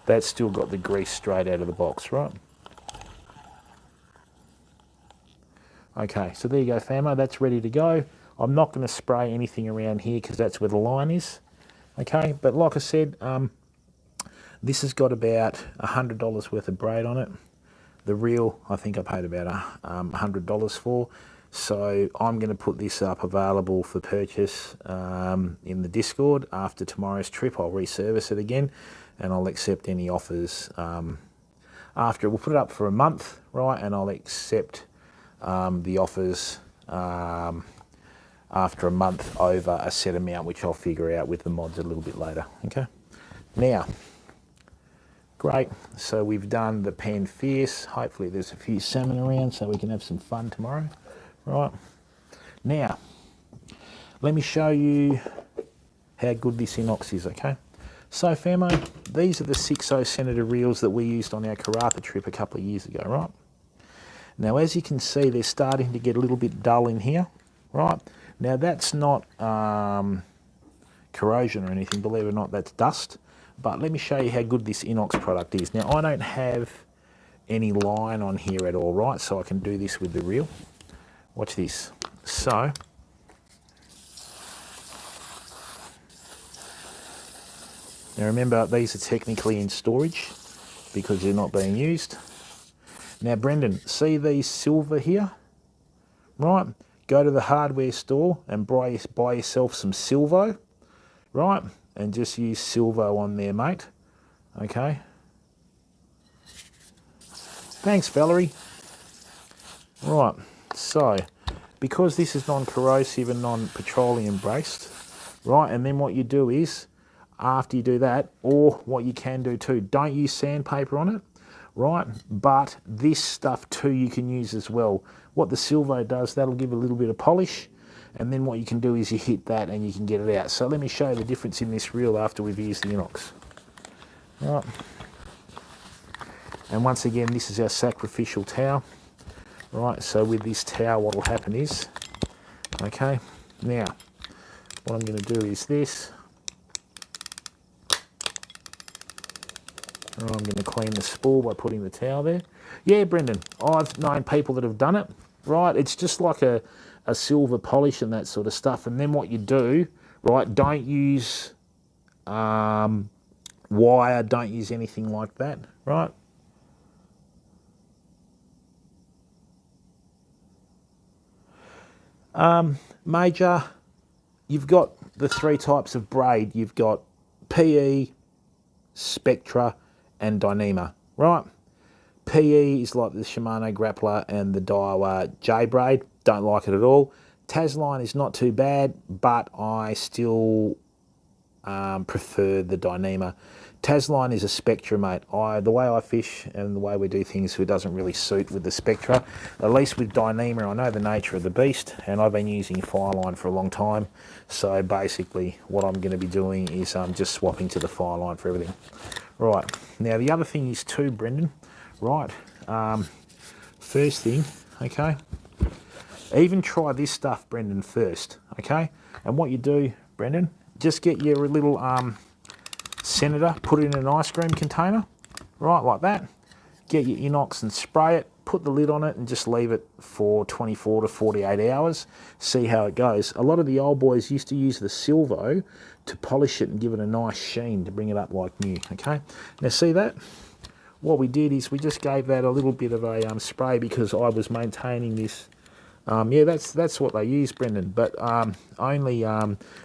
That's still got the grease straight out of the box, right? Okay, so there you go, famo. That's ready to go. I'm not going to spray anything around here because that's where the line is. Okay, but like I said, this has got about $100 worth of braid on it. The reel, I think I paid about $100 for. So I'm going to put this up available for purchase in the Discord after tomorrow's trip. I'll reservice it again, and I'll accept any offers after. We'll put it up for a month, right? And I'll accept the offers after a month over a set amount, which I'll figure out with the mods a little bit later. Okay. Now, great. So we've done the Penn Fierce. Hopefully there's a few salmon around so we can have some fun tomorrow. Right. Now, let me show you how good this inox is, okay? So, famo, these are the 6.0 Senator reels that we used on our Karratha trip a couple of years ago, right? Now, as you can see, they're starting to get a little bit dull in here, right? Now, that's not corrosion or anything, believe it or not, that's dust. But let me show you how good this inox product is. Now, I don't have any line on here at all, right? So I can do this with the reel. Watch this. So, now remember, these are technically in storage because they're not being used. Now, Brendan, see these silver here? Right? Go to the hardware store and buy yourself some Silvo, right? And just use Silvo on there, mate. Okay? Thanks, Valerie. Right, so, because this is non-corrosive and non-petroleum based, right, and then what you do is, after you do that, or what you can do too, don't use sandpaper on it, right, but this stuff too you can use as well. What the Silvo does, that'll give a little bit of polish, and then what you can do is you hit that and you can get it out. So let me show you the difference in this reel after we've used the inox. Right. And once again, this is our sacrificial towel. Right, so with this towel, what will happen is, okay, now, what I'm going to do is this. I'm going to clean the spool by putting the towel there. Yeah, Brendan, I've known people that have done it, right? It's just like a silver polish and that sort of stuff. And then what you do, right, don't use wire, don't use anything like that, right? Major, you've got the three types of braid. You've got PE, Spectra, and Dyneema, right? PE is like the Shimano Grappler and the Daiwa J braid. Don't like it at all. Tasline is not too bad, but I still prefer the Dyneema. Tasline is a Spectra, mate. The way I fish and the way we do things, it doesn't really suit with the Spectra. At least with Dyneema, I know the nature of the beast, and I've been using Fireline for a long time. So basically, what I'm going to be doing is just swapping to the Fireline for everything. Right, now the other thing is too, Brendan, right, first thing, okay, even try this stuff, Brendan, first, okay, and what you do, Brendan, just get your little Senator, put it in an ice cream container, right, like that, get your inox and spray it, put the lid on it and just leave it for 24 to 48 hours, see how it goes. A lot of the old boys used to use the Silvo to polish it and give it a nice sheen to bring it up like new, okay? Now see that? What we did is we just gave that a little bit of a spray because I was maintaining this. Yeah, that's what they use, Brendan, but only,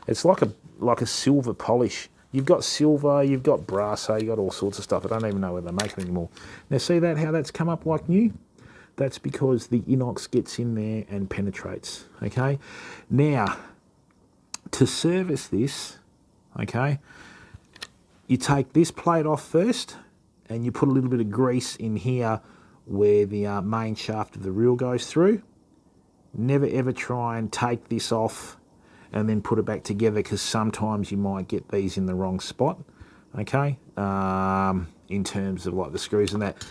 it's like a silver polish. You've got silver, you've got brasso, you've got all sorts of stuff. I don't even know whether they make it anymore. Now see that, how that's come up like new? That's because the inox gets in there and penetrates, okay? Now, to service this, okay, you take this plate off first and you put a little bit of grease in here where the main shaft of the reel goes through, Never ever try and take this off and then put it back together, because sometimes you might get these in the wrong spot, okay, in terms of like the screws and that.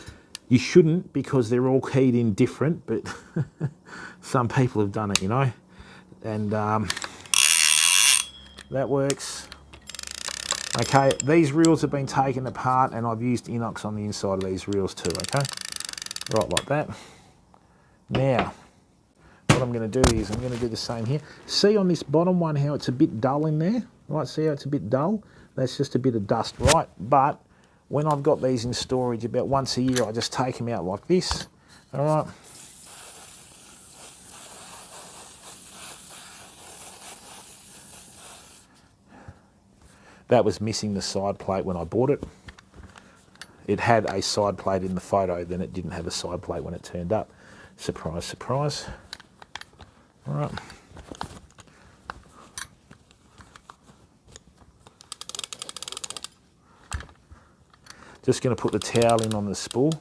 You shouldn't, because they're all keyed in different, but some people have done it, you know, and that works. Okay, these reels have been taken apart and I've used inox on the inside of these reels too, okay? Right, like that. Now, what I'm going to do is I'm going to do the same here. See on this bottom one how it's a bit dull in there? Right, see how it's a bit dull? That's just a bit of dust, right? But when I've got these in storage about once a year, I just take them out like this, all right? That was missing the side plate when I bought it. It had a side plate in the photo, then it didn't have a side plate when it turned up. Surprise, surprise. All right. Just going to put the towel in on the spool.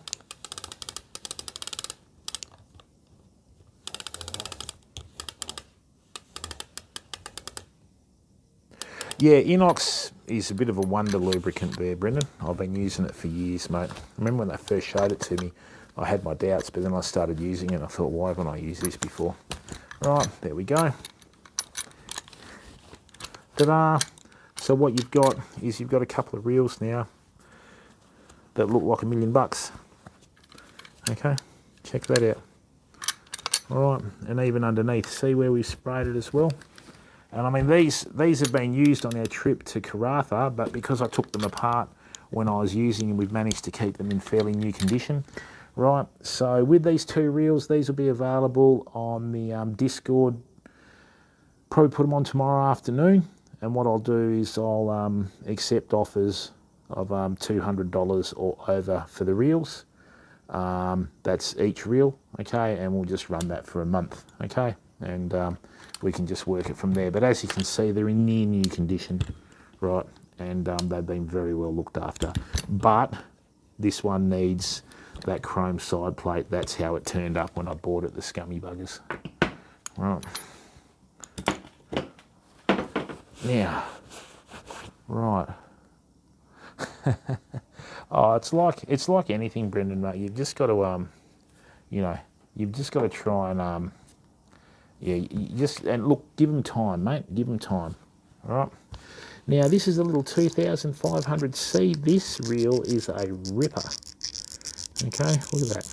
Yeah, inox is a bit of a wonder lubricant there, Brendan. I've been using it for years, mate. I remember when they first showed it to me, I had my doubts, but then I started using it and I thought, why haven't I used this before? Right, there we go. Ta-da! So what you've got is you've got a couple of reels now that look like $1 million. Okay, check that out. All right, and even underneath, see where we sprayed it as well? And I mean, these have been used on our trip to Karratha, but because I took them apart when I was using them, we've managed to keep them in fairly new condition. Right, so with these two reels, these will be available on the Discord. Probably put them on tomorrow afternoon. And what I'll do is I'll accept offers of $200 or over for the reels. That's each reel, okay, and we'll just run that for a month, okay, and we can just work it from there. But as you can see, they're in near new condition, right, and they've been very well looked after. But this one needs that chrome side plate. That's how it turned up when I bought it, the scummy buggers. Right. Now, right. Oh, it's like anything, Brendan, mate. You've just got to, you know, you've just got to try and, yeah, and look, give them time, mate. Give them time. All right. Now, this is a little 2500C. This reel is a ripper. Okay, look at that.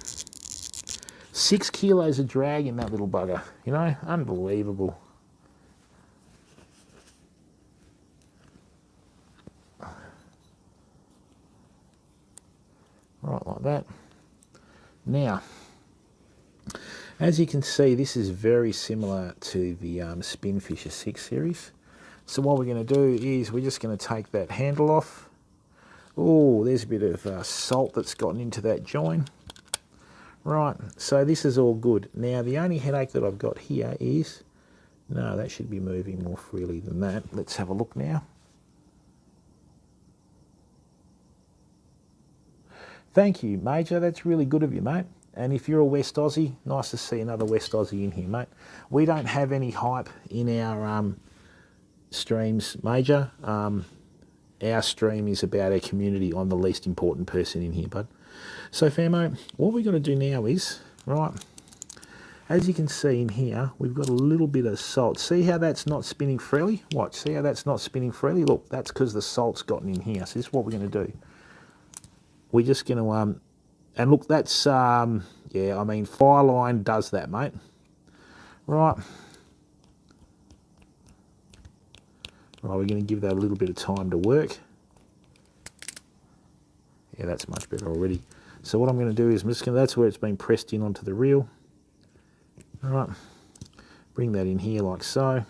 6 kilos of drag in that little bugger. You know, unbelievable. Right, like that. Now, as you can see, this is very similar to the Spinfisher 6 series. So what we're going to do is we're just going to take that handle off. Oh, there's a bit of salt that's gotten into that join. Right, so this is all good. Now, the only headache that I've got here is, no, that should be moving more freely than that. Let's have a look now. Thank you, Major. That's really good of you, mate. And if you're a West Aussie, nice to see another West Aussie in here, mate. We don't have any hype in our streams, Major. Our stream is about our community. I'm the least important person in here, bud. So, Famo, what we've got to do now is, right, as you can see in here, we've got a little bit of salt. See how that's not spinning freely? Watch, see how that's not spinning freely? Look, that's because the salt's gotten in here. So this is what we're going to do. We're just going to, and look, that's, yeah, I mean, Fireline does that, mate. Right. Right, we're going to give that a little bit of time to work. Yeah, that's much better already. So what I'm going to do is, I'm just going to, that's where it's been pressed in onto the reel. All right. Bring that in here like so.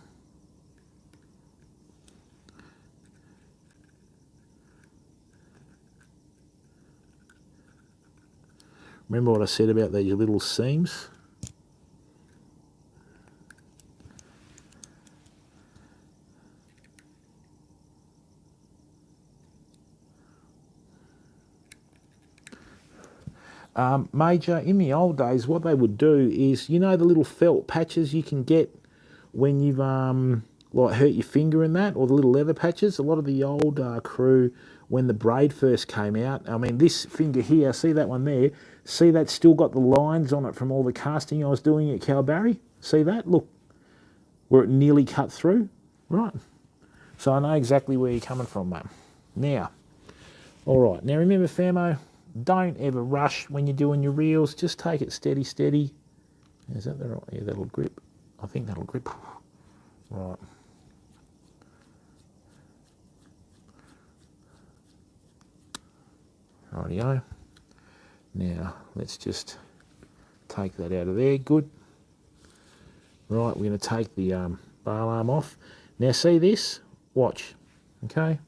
Remember what I said about these little seams? Major, in the old days, what they would do is, you know the little felt patches you can get when you've like hurt your finger in that, or the little leather patches? A lot of the old crew, when the braid first came out, I mean, this finger here, see that one there? See that's still got the lines on it from all the casting I was doing at Calbarry? See that? Look, where it nearly cut through? Right. So I know exactly where you're coming from, mate. Now, all right. Now remember, Famo, don't ever rush when you're doing your reels. Just take it steady, steady. Is that the right? Yeah, that'll grip. I think that'll grip. Right. Rightio. Now, let's just take that out of there. Good. Right, we're going to take the bar arm off. Now, see this? Watch. Okay.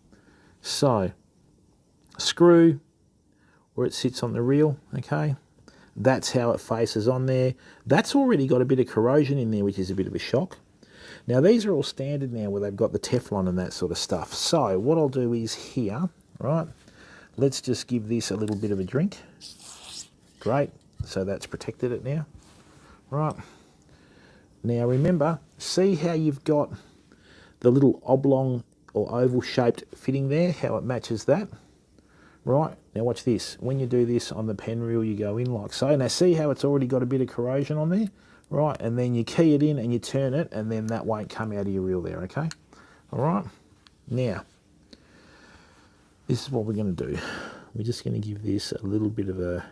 So, screw where it sits on the reel. Okay. That's how it faces on there. That's already got a bit of corrosion in there, which is a bit of a shock. Now, these are all standard now where they've got the Teflon and that sort of stuff. So, what I'll do is here, right, let's just give this a little bit of a drink. Great. So that's protected it now. Right. Now, remember, see how you've got the little oblong or oval shaped fitting there, how it matches that? Right. Now, watch this. When you do this on the Penn reel, you go in like so. Now, see how it's already got a bit of corrosion on there? Right, and then you key it in and you turn it, and then that won't come out of your reel there, okay? All right, now, this is what we're going to do. We're just going to give this a little bit of a,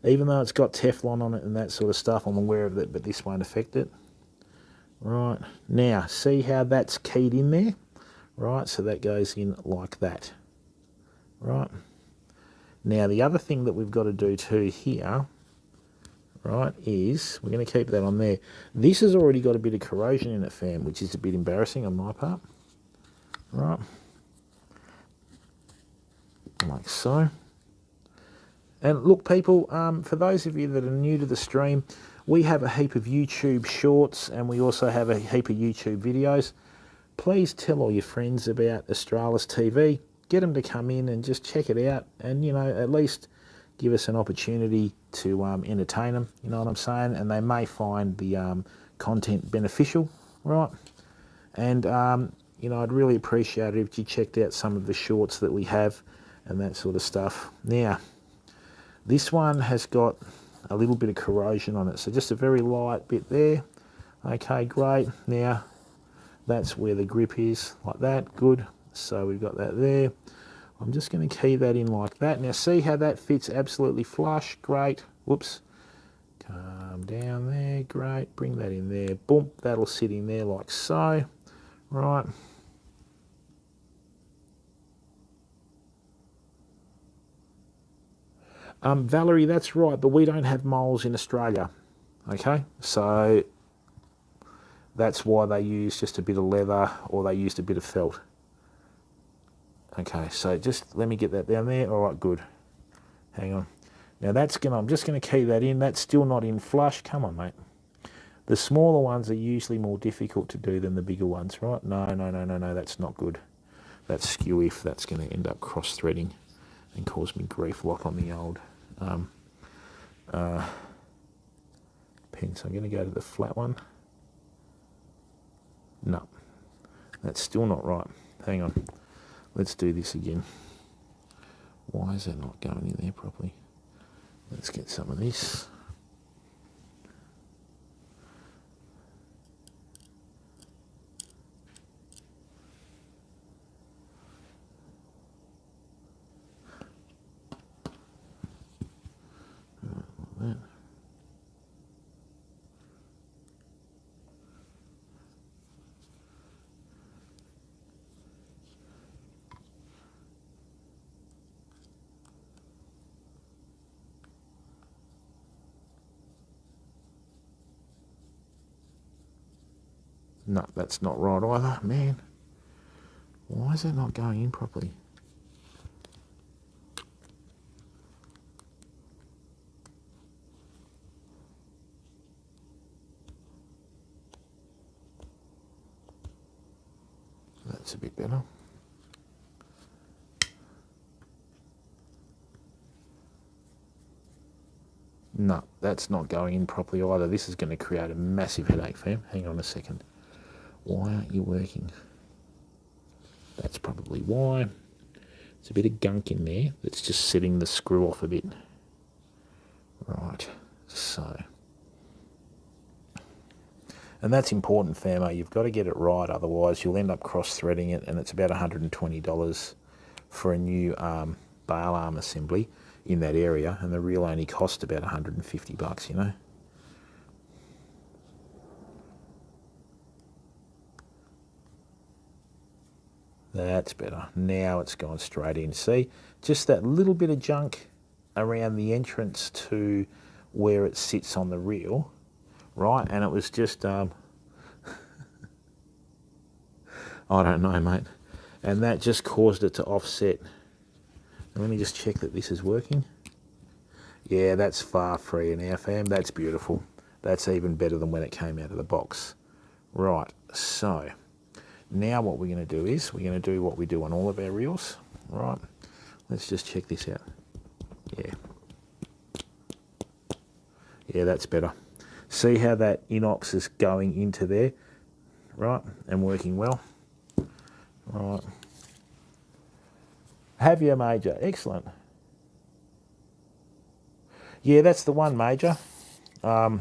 even though it's got Teflon on it and that sort of stuff, I'm aware of it, but this won't affect it. Right, now, see how that's keyed in there? Right, so that goes in like that. Right, now the other thing that we've got to do too here, right, is we're going to keep that on there. This has already got a bit of corrosion in it, fam, which is a bit embarrassing on my part. Right. Like so. And look, people, for those of you that are new to the stream, we have a heap of YouTube shorts and we also have a heap of YouTube videos. Please tell all your friends about Australis TV. Get them to come in and just check it out and, you know, at least give us an opportunity to entertain them, you know what I'm saying? And they may find the content beneficial, right? And, you know, I'd really appreciate it if you checked out some of the shorts that we have and that sort of stuff. Now, this one has got a little bit of corrosion on it, so just a very light bit there. Okay, great. Now, that's where the grip is, like that. Good. So we've got that there. I'm just going to key that in like that. Now see how that fits absolutely flush. Great. Whoops. Calm down there. Great. Bring that in there. Boom. That'll sit in there like so. Right. Valerie, that's right, but we don't have moles in Australia. Okay? So that's why they use just a bit of leather or they used a bit of felt. Okay, so just let me get that down there. All right, good. Hang on. Now that's gonna, I'm just gonna key that in. That's still not in flush. Come on, mate. The smaller ones are usually more difficult to do than the bigger ones, right? No, that's not good. That's skew if that's gonna end up cross-threading and cause me grief like on the old pen. So I'm gonna go to the flat one. No, that's still not right. Hang on. Let's do this again. Why is that not going in there properly? Let's get some of this. Like that. No, that's not right either, man. Why is that not going in properly? That's a bit better. No, that's not going in properly either. This is going to create a massive headache, fam. Hang on a second. Why aren't you working? That's probably why. There's a bit of gunk in there that's just setting the screw off a bit. Right, so. And that's important, famo. You've got to get it right, otherwise you'll end up cross-threading it, and it's about $120 for a new bail arm assembly in that area, and the reel only cost about 150 bucks, you know. That's better. Now it's gone straight in. See, just that little bit of junk around the entrance to where it sits on the reel, right? And it was just, I don't know, mate. And that just caused it to offset. Let me just check that this is working. Yeah, that's far freer now, fam. That's beautiful. That's even better than when it came out of the box. Right, so now what we're going to do is we're going to do what we do on all of our reels. Right, let's just check this out. Yeah, that's better. See how that inox is going into there, right, and working well. Right. Have you, Major? Excellent. Yeah, that's the one, Major. Yeah,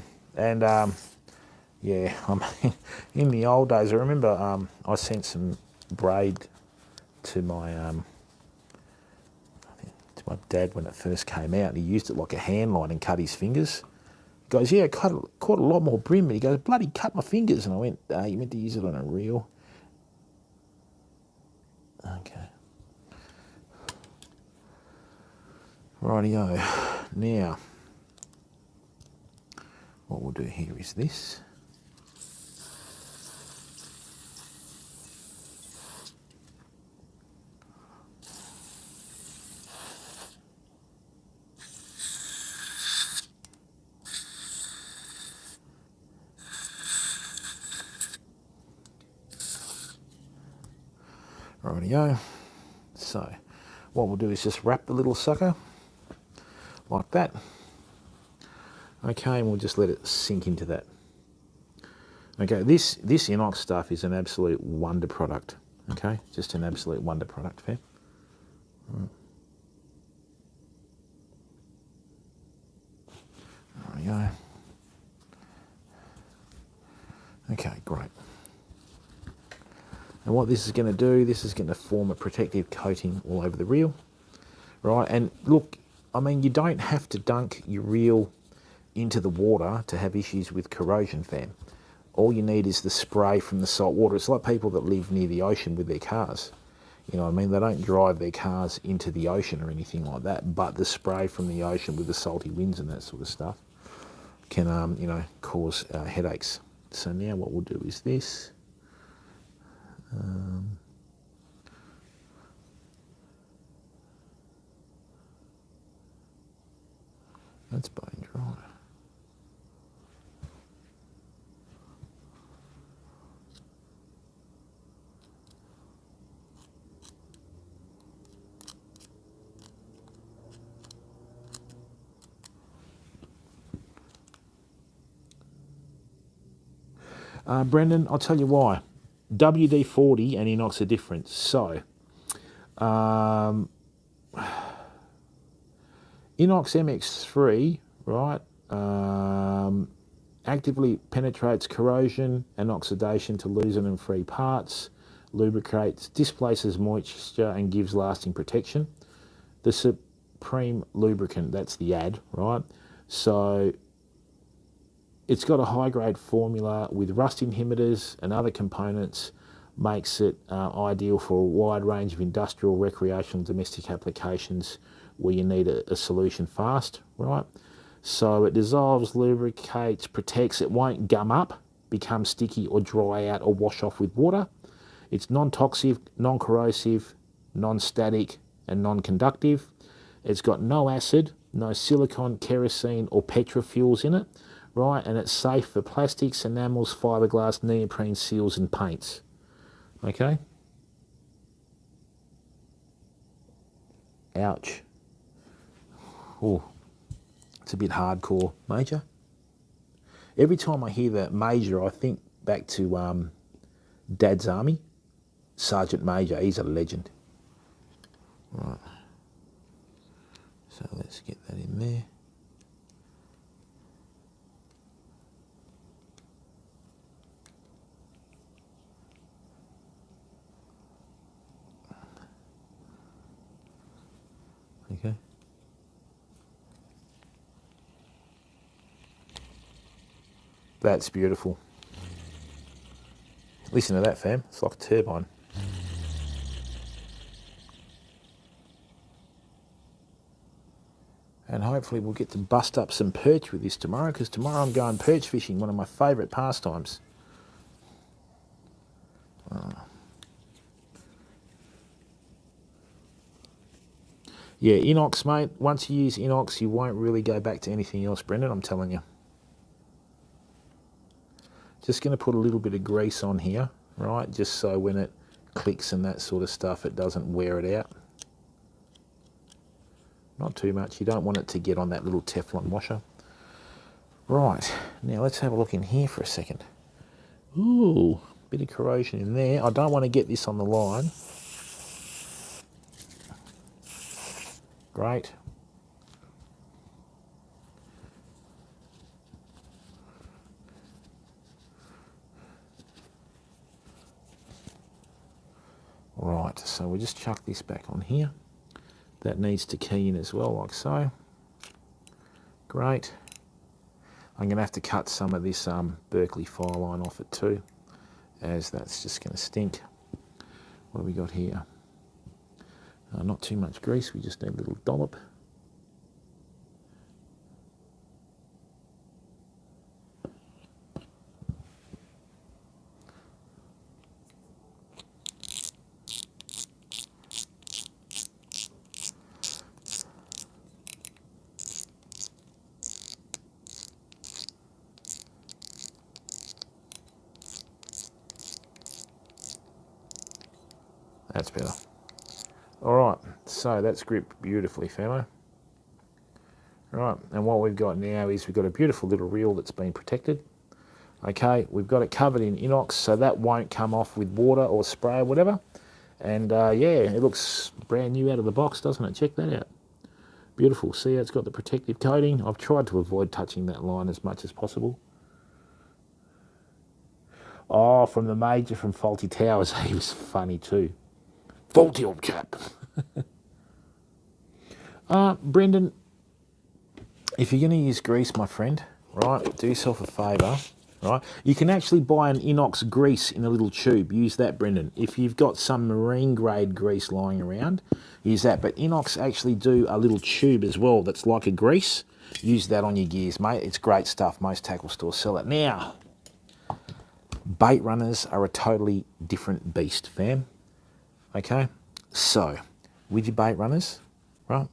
I mean, in the old days, I remember I sent some braid to my dad when it first came out. He used it like a hand line and cut his fingers. He goes, yeah, caught a lot more brim. And he goes, bloody cut my fingers. And I went, you meant to use it on a reel. Okay. Rightio. Now, what we'll do here is this. Rightio. So, what we'll do is just wrap the little sucker like that. Okay, and we'll just let it sink into that. Okay, this inox stuff is an absolute wonder product. Okay, just an absolute wonder product, fair. Right. There we go. Okay, great. And what this is going to do, this is going to form a protective coating all over the reel, right? And look, I mean, you don't have to dunk your reel into the water to have issues with corrosion, fam. All you need is the spray from the salt water. It's like people that live near the ocean with their cars. You know what I mean? They don't drive their cars into the ocean or anything like that, but the spray from the ocean with the salty winds and that sort of stuff can, you know, cause headaches. So now what we'll do is this. That's bone dry. Brendan, I'll tell you why. WD-40 and inox are different. So, inox MX3, right, actively penetrates corrosion and oxidation to loosen and free parts, lubricates, displaces moisture and gives lasting protection. The Supreme lubricant, that's the ad, right? So it's got a high-grade formula with rust inhibitors and other components, makes it ideal for a wide range of industrial, recreational, domestic applications where you need a solution fast, right? So it dissolves, lubricates, protects. It won't gum up, become sticky or dry out or wash off with water. It's non-toxic, non-corrosive, non-static and non-conductive. It's got no acid, no silicone, kerosene or petrofuels in it, right? And it's safe for plastics, enamels, fiberglass, neoprene, seals and paints. Okay? Ouch. Oh, It's a bit hardcore, Major. Every time I hear that Major, I think back to Dad's Army. Sergeant Major, he's a legend. Right. So let's get that in there. Okay. That's beautiful. Listen to that, fam. It's like a turbine. And hopefully we'll get to bust up some perch with this tomorrow, because tomorrow I'm going perch fishing, one of my favourite pastimes. Yeah, inox, mate. Once you use inox, you won't really go back to anything else, Brendan, I'm telling you. Just going to put a little bit of grease on here, right, just so when it clicks and that sort of stuff, it doesn't wear it out. Not too much. You don't want it to get on that little Teflon washer. Right, now let's have a look in here for a second. Ooh, bit of corrosion in there. I don't want to get this on the line. Great. Right, so we'll just chuck this back on here. That needs to key in as well, like so. Great. I'm going to have to cut some of this Berkeley file line off it too, as that's just going to stink. What have we got here? Not too much grease, we just need a little dollop. That's better. All right, so that's gripped beautifully, famo. Right, and what we've got now is we've got a beautiful little reel that's been protected. Okay, we've got it covered in inox, so that won't come off with water or spray or whatever. And yeah, it looks brand new out of the box, doesn't it? Check that out. Beautiful. See how it's got the protective coating? I've tried to avoid touching that line as much as possible. Oh, from the Major from Faulty Towers, he was funny too. Faulty old chap. Brendan, if you're going to use grease, my friend, right, do yourself a favour, right? You can actually buy an inox grease in a little tube. Use that, Brendan. If you've got some marine grade grease lying around, use that. But inox actually do a little tube as well that's like a grease. Use that on your gears, mate. It's great stuff. Most tackle stores sell it. Now, bait runners are a totally different beast, fam. Okay? So, with your bait runners, right,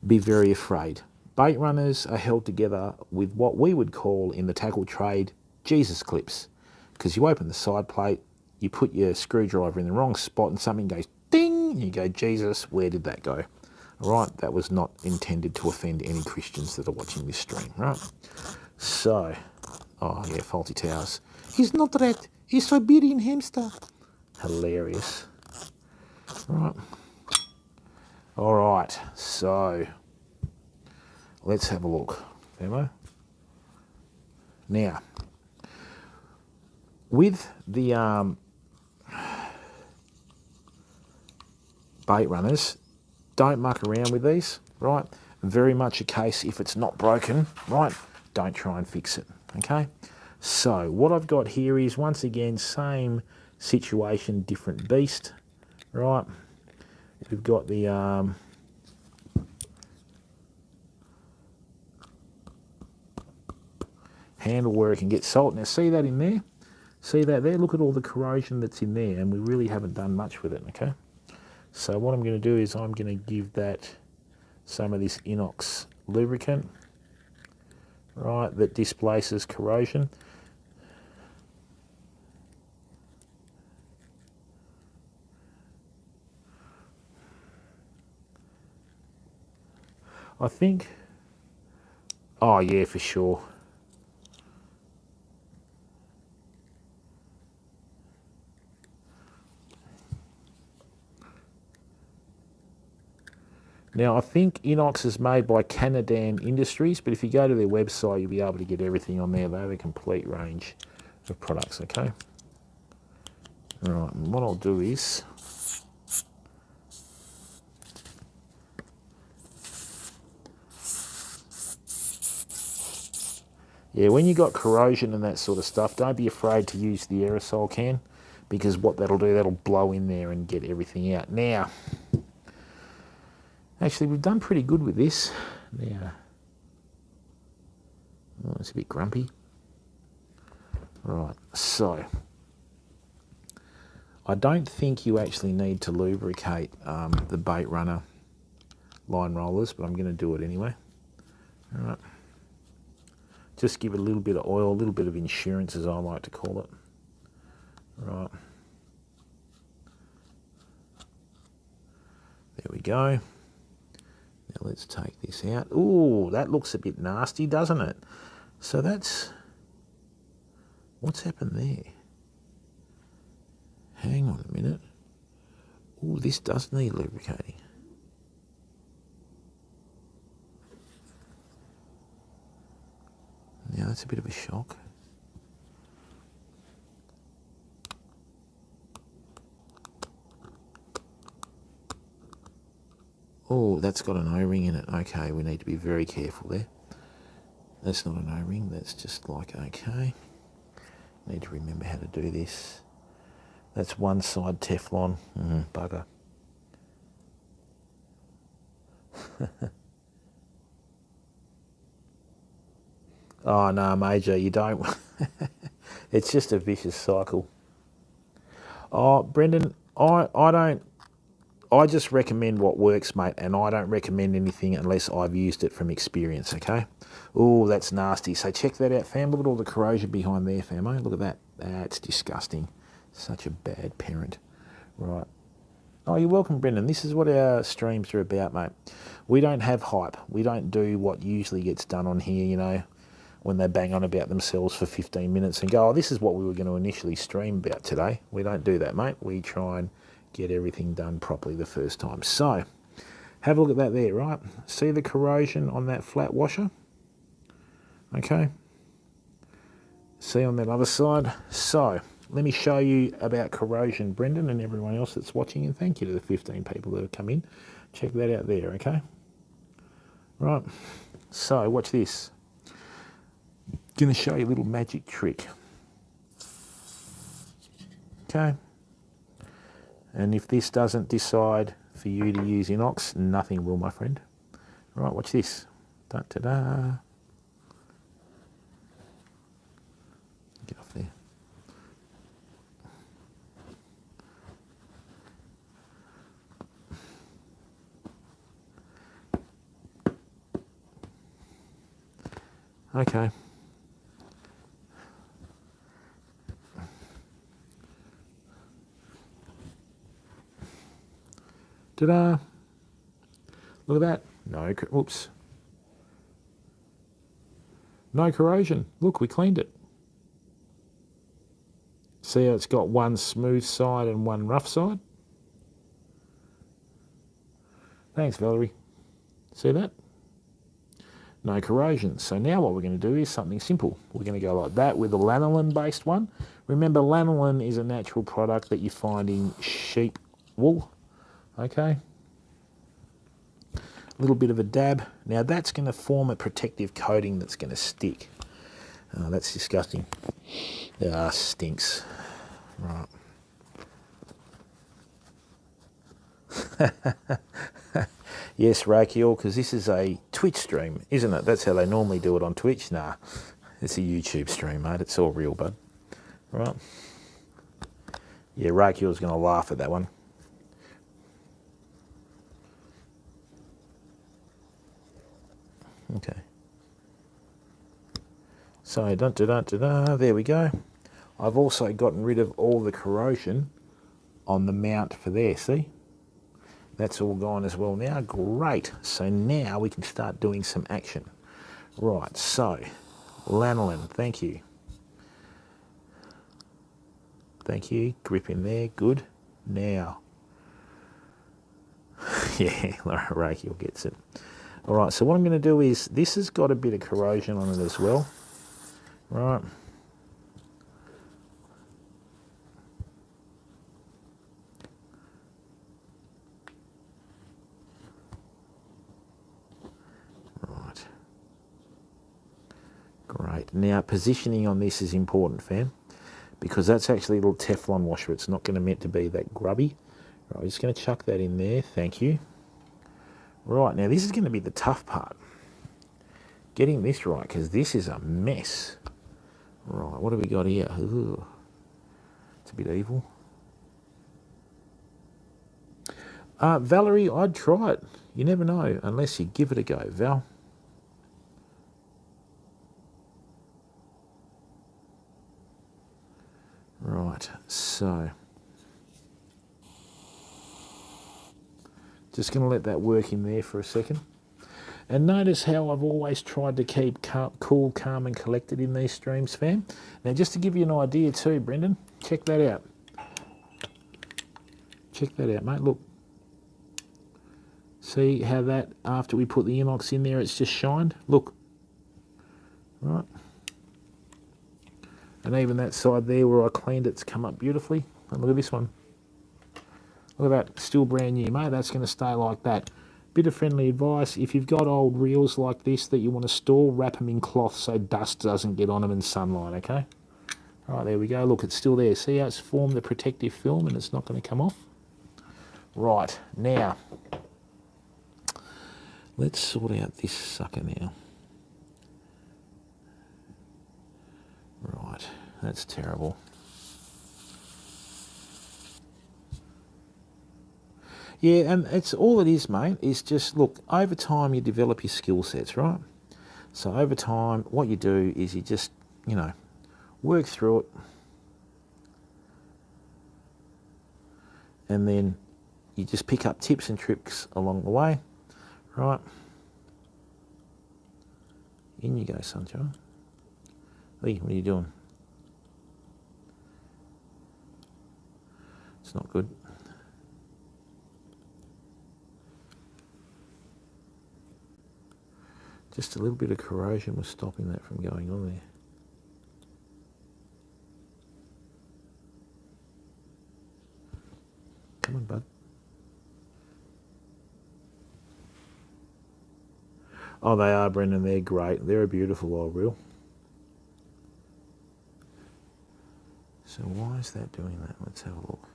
be very afraid. Bait runners are held together with what we would call in the tackle trade Jesus clips, because you open the side plate, you put your screwdriver in the wrong spot and something goes ding, and you go, Jesus, where did that go? All right, that was not intended to offend any Christians that are watching this stream, right? So, oh yeah, Faulty Towers. He's not red, he's Siberian hamster. Hilarious. Right. All right, so let's have a look, Femo. Now, with the bait runners, don't muck around with these, right? Very much a case, if it's not broken, right, don't try and fix it, okay? So what I've got here is, once again, same situation, different beast, right? We've got the handle where it can get salt. Now see that in there? See that there? Look at all the corrosion that's in there, and we really haven't done much with it, okay? So what I'm going to do is I'm going to give that some of this inox lubricant, right, that displaces corrosion. I think Oh yeah, for sure. Now, I think Inox is made by Canadan Industries, but if you go to their website, you'll be able to get everything on there. They have a complete range of products, okay? All right, and what I'll do is... Yeah, when you got corrosion and that sort of stuff, don't be afraid to use the aerosol can, because what that'll do, that'll blow in there and get everything out. Now, actually, we've done pretty good with this. Now, oh, it's a bit grumpy. Right, so I don't think you actually need to lubricate the Baitrunner line rollers, but I'm going to do it anyway. All right. Just give it a little bit of oil, a little bit of insurance, as I like to call it. Right. There we go. Now let's take this out. Ooh, that looks a bit nasty, doesn't it? So that's... What's happened there? Hang on a minute. Ooh, this does need lubricating. Now that's a bit of a shock. Oh, that's got an O-ring in it. Okay, we need to be very careful there. That's not an O-ring, that's just like, okay. Need to remember how to do this. That's one side Teflon. Bugger. Oh no, Major, you don't. It's just a vicious cycle. Oh, Brendan, I just recommend what works, mate, and I don't recommend anything unless I've used it from experience, okay? Oh, that's nasty. So check that out, fam. Look at all the corrosion behind there, famo. Look at that. That's disgusting. Such a bad parent. Right. Oh, you're welcome, Brendan. This is what our streams are about, mate. We don't have hype. We don't do what usually gets done on here, you know, when they bang on about themselves for 15 minutes and go, oh, this is what we were going to initially stream about today. We don't do that, mate. We try and get everything done properly the first time. So, have a look at that there, right? See the corrosion on that flat washer? Okay. See on that other side? So, let me show you about corrosion, Brendan, and everyone else that's watching, and thank you to the 15 people that have come in. Check that out there, okay? Right. So, watch this. Going to show you a little magic trick. Okay. And if this doesn't decide for you to use inox, nothing will, my friend. Right, watch this. Da-da-da. Get off there. Okay. Ta-da! Look at that. No, oops. No corrosion. Look, we cleaned it. See how it's got one smooth side and one rough side? Thanks, Valerie. See that? No corrosion. So now what we're going to do is something simple. We're going to go like that with a lanolin-based one. Remember, lanolin is a natural product that you find in sheep wool. Okay. A little bit of a dab. Now that's going to form a protective coating that's going to stick. Oh, that's disgusting. Ah, stinks. Right. Yes, Rakiel, because this is a Twitch stream, isn't it? That's how they normally do it on Twitch. Nah, it's a YouTube stream, mate. It's all real, bud. Right. Yeah, Rakiel's going to laugh at that one. Okay. So, there we go. I've also gotten rid of all the corrosion on the mount for there, see? That's all gone as well now. Great. So now we can start doing some action. Right, so, lanolin, thank you. Thank you, grip in there, good. Now, yeah, Rakiel gets it. All right, so what I'm going to do is, this has got a bit of corrosion on it as well. Right. Right. Great. Now, positioning on this is important, fam, because that's actually a little Teflon washer. It's not going to meant to be that grubby. Right, I'm just going to chuck that in there. Thank you. Right, now this is going to be the tough part. Getting this right, because this is a mess. Right, what have we got here? Ooh, it's a bit evil. Valerie, I'd try it. You never know, unless you give it a go, Val. Right, so just going to let that work in there for a second. And notice how I've always tried to keep cool, calm and collected in these streams, fam. Now, just to give you an idea too, Brendan, check that out. Check that out, mate. Look. See how that, after we put the inox in there, it's just shined? Look. Right. And even that side there where I cleaned it's come up beautifully. And look at this one. Look at that, still brand new, mate. That's going to stay like that. Bit of friendly advice, if you've got old reels like this that you want to store, wrap them in cloth so dust doesn't get on them in sunlight, okay? All right, there we go. Look, it's still there. See how it's formed the protective film and it's not going to come off? Right, now, let's sort out this sucker now. Right, that's terrible. Yeah, and it's all it is, mate, is just, look, over time you develop your skill sets, right? So over time, what you do is you just, you know, work through it. And then you just pick up tips and tricks along the way, right? In you go, sunshine. Hey, what are you doing? It's not good. Just a little bit of corrosion was stopping that from going on there. Come on, bud. Oh, they are, Brendan. They're great. They're a beautiful old reel. So why is that doing that? Let's have a look.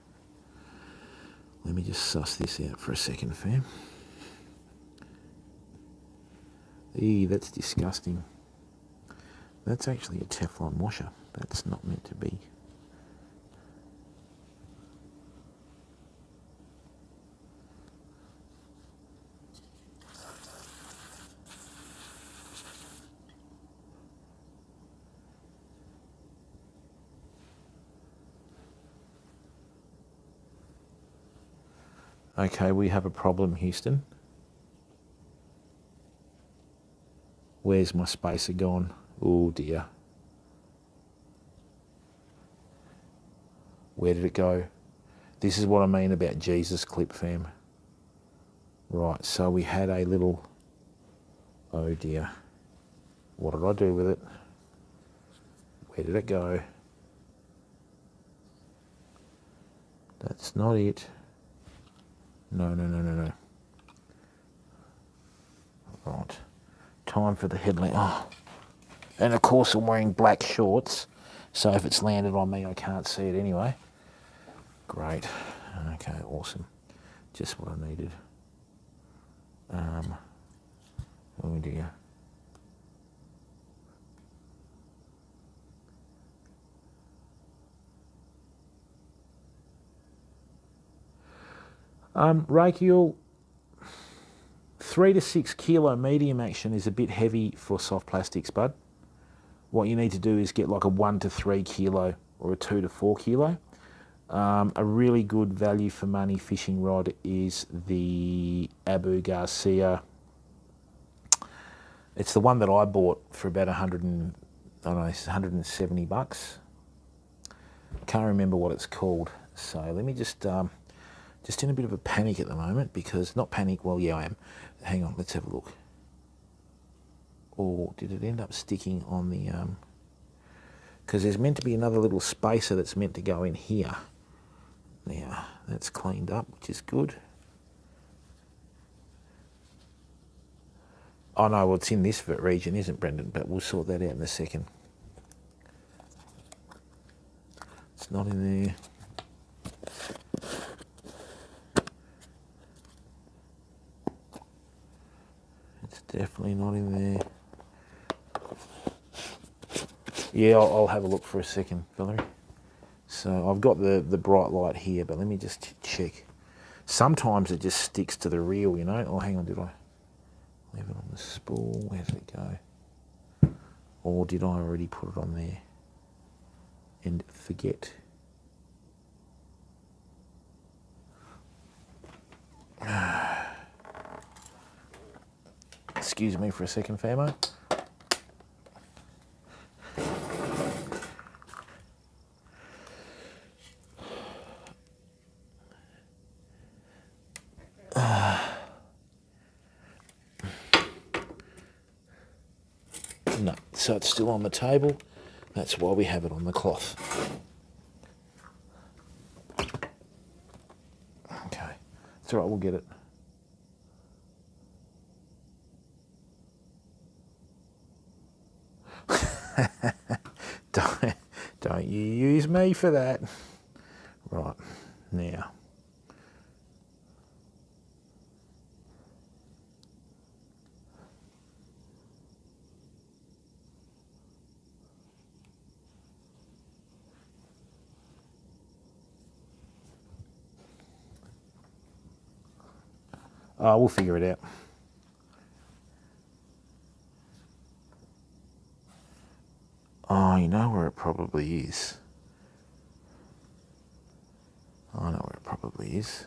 Let me just suss this out for a second, fam. Eee, that's disgusting. That's actually a Teflon washer. That's not meant to be. Okay, we have a problem, Houston. Where's my spacer gone? Oh dear. Where did it go? This is what I mean about Jesus clip, fam. Right, so we had a little... Oh dear. What did I do with it? Where did it go? That's not it. No. Right. Time for the headlamp. Oh. And of course I'm wearing black shorts, so if it's landed on me I can't see it anyway. Great. Okay, awesome. Just what I needed. Oh dear. Rakiel, 3 to 6 kilo medium action is a bit heavy for soft plastics, bud. What you need to do is get like a 1 to 3 kilo or a 2 to 4 kilo. A really good value for money fishing rod is the Abu Garcia It's the one that I bought for about 100 and, I don't know, $170. Can't remember what it's called. So let me just in a bit of a panic at the moment because, not panic, well, yeah, I am. Hang on, let's have a look. Or did it end up sticking on the, because there's meant to be another little spacer that's meant to go in here. Now, that's cleaned up, which is good. Oh no, well, it's in this region, isn't it, Brendan? But we'll sort that out in a second. It's not in there. It's definitely not in there. Yeah, I'll have a look for a second, Valerie. So I've got the bright light here, but let me just check. Sometimes it just sticks to the reel, you know. Oh, hang on, did I leave it on the spool? Where did it go? Or did I already put it on there and forget? Excuse me for a second, Famo. No, so it's still on the table. That's why we have it on the cloth. Okay, it's all right, we'll get it. Don't you use me for that. Right, now. We'll figure it out. Oh, you know where it probably is. I know where it probably is.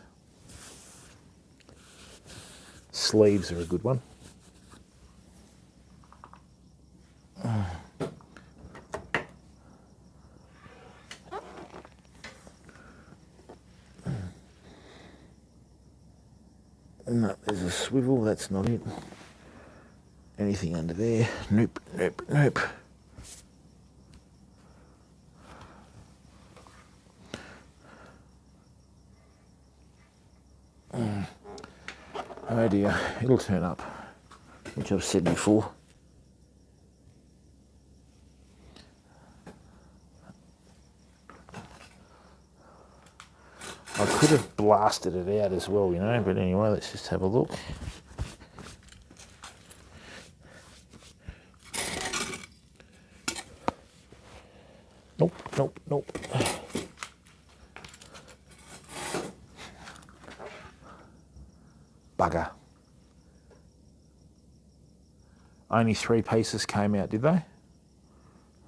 Sleeves are a good one. No, there's a swivel, that's not it. Anything under there? Nope, nope, nope. Oh dear, it'll turn up, which I've said before. I could have blasted it out as well, you know, but anyway, let's just have a look. Nope, nope, nope. Bugger. Only 3 pieces came out, did they?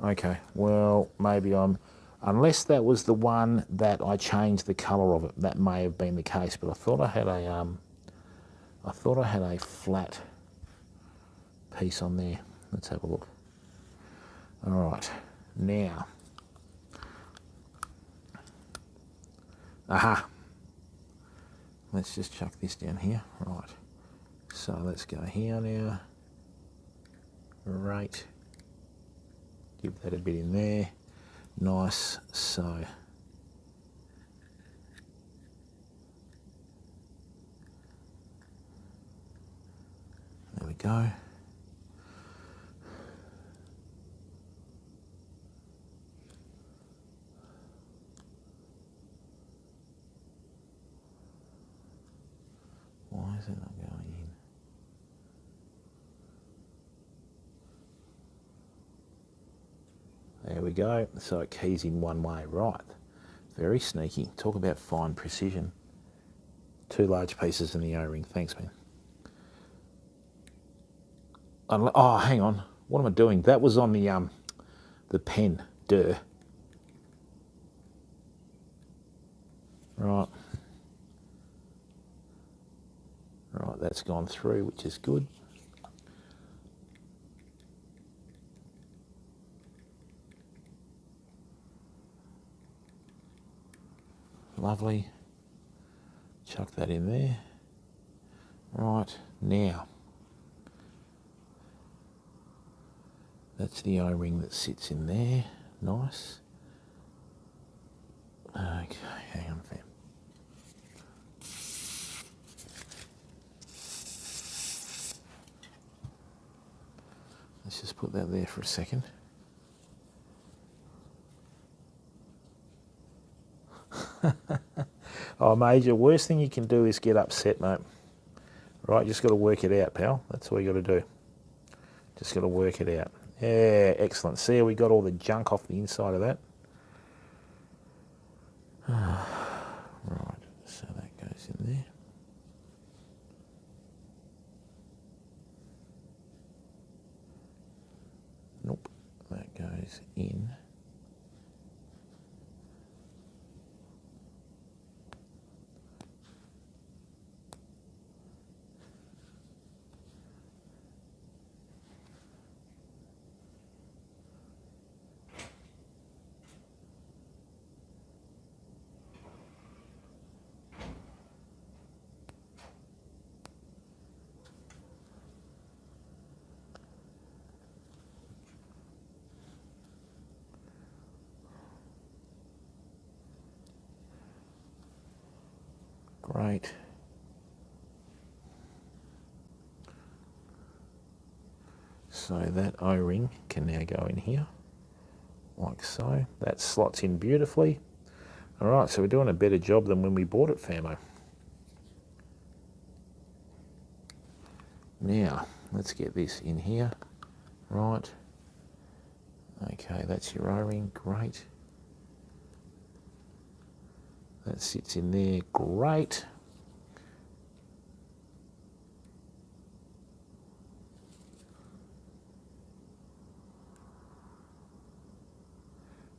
Okay, well, maybe unless that was the one that I changed the colour of it, that may have been the case, but I thought I had a flat piece on there. Let's have a look. All right, now. Aha. Let's just chuck this down here. Right. So let's go here now. Right. Give that a bit in there. Nice. So there we go. Why is it not going in? There we go. So it keys in one way. Right. Very sneaky. Talk about fine precision. 2 large pieces in the O-ring. Thanks, man. Oh, hang on. What am I doing? That was on the Penn. Duh. Right. Right, that's gone through, which is good. lovely. Chuck that in there. Right, now, that's the O-ring that sits in there. Nice. Okay, hang on, fam. Let's just put that there for a second. Oh, Major, worst thing you can do is get upset, mate. Right, you just got to work it out, pal. That's all you got to do. Just got to work it out. Yeah, excellent. See how we got all the junk off the inside of that? Right, so that goes in there. Nope, that goes in. Great. So that O-ring can now go in here, like so. That slots in beautifully. All right, so we're doing a better job than when we bought it, famo. Now, let's get this in here. Right. Okay, that's your O-ring. Great. That sits in there. Great.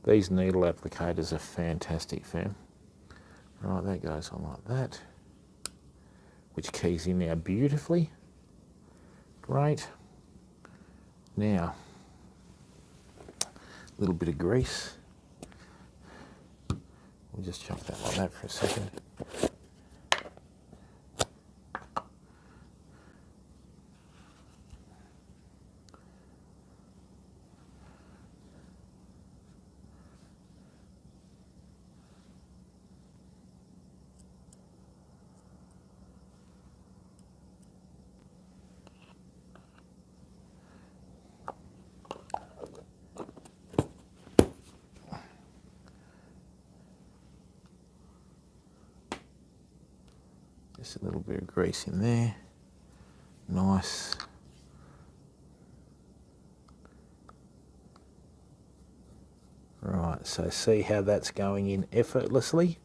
These needle applicators are fantastic, fam. Right, that goes on like that, which keys in now beautifully. Great. Now, a little bit of grease. We'll just chuck that like that for a second. Just a little bit of grease in there. Nice. Right, so see how that's going in effortlessly?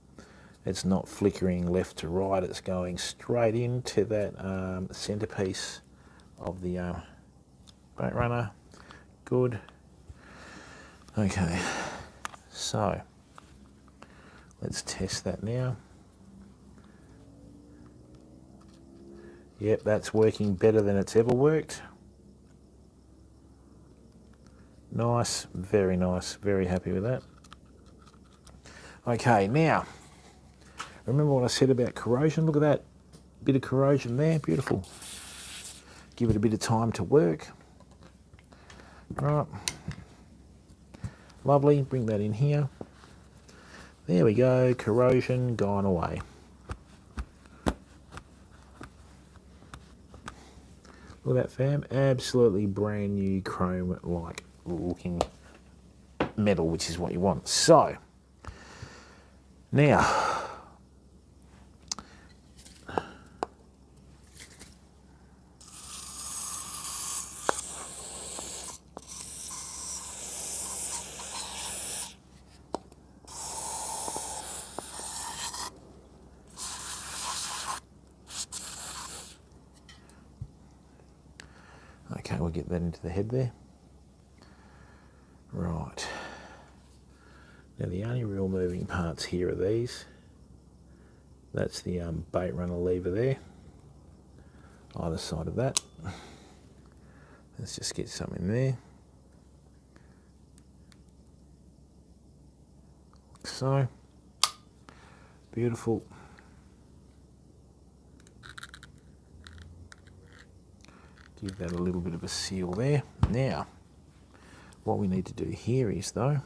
It's not flickering left to right, it's going straight into that centerpiece of the Baitrunner. Good. Okay, so let's test that now. Yep, that's working better than it's ever worked. Nice, very happy with that. Okay, now, remember what I said about corrosion? Look at that, bit of corrosion there, beautiful. Give it a bit of time to work. Right, lovely, bring that in here. There we go, corrosion gone away. Look at that, fam, absolutely brand new chrome-like looking metal, which is what you want. So, now, okay, we'll get that into the head there. Right. Now the only real moving parts here are these. That's the Baitrunner lever there, either side of that. Let's just get some in there. Like so. Beautiful. Give that a little bit of a seal there. Now, what we need to do here is, though,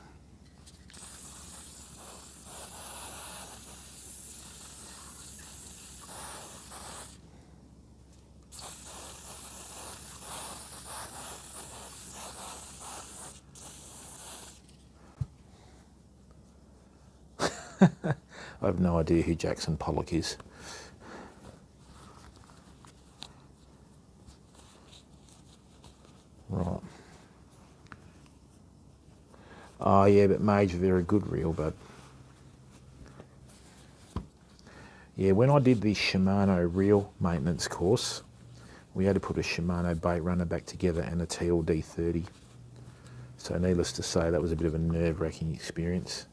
I have no idea who Jackson Pollock is. Right. Oh yeah, but Mage are very good reel, but yeah, when I did the Shimano reel maintenance course, we had to put a Shimano Baitrunner back together and a TLD 30. So needless to say, that was a bit of a nerve-wracking experience.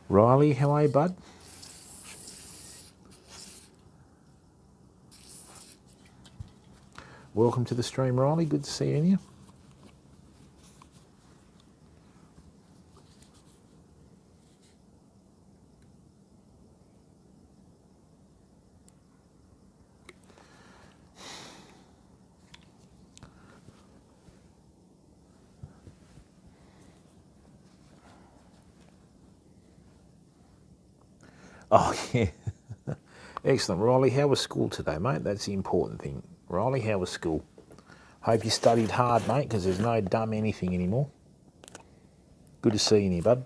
Riley, how are you, bud? Welcome to the stream, Riley. Good to see you in here. Oh, yeah. Excellent. Riley, how was school today, mate? That's the important thing. Riley, how was school? Hope you studied hard, mate, because there's no dumb anything anymore. Good to see you in here, bud.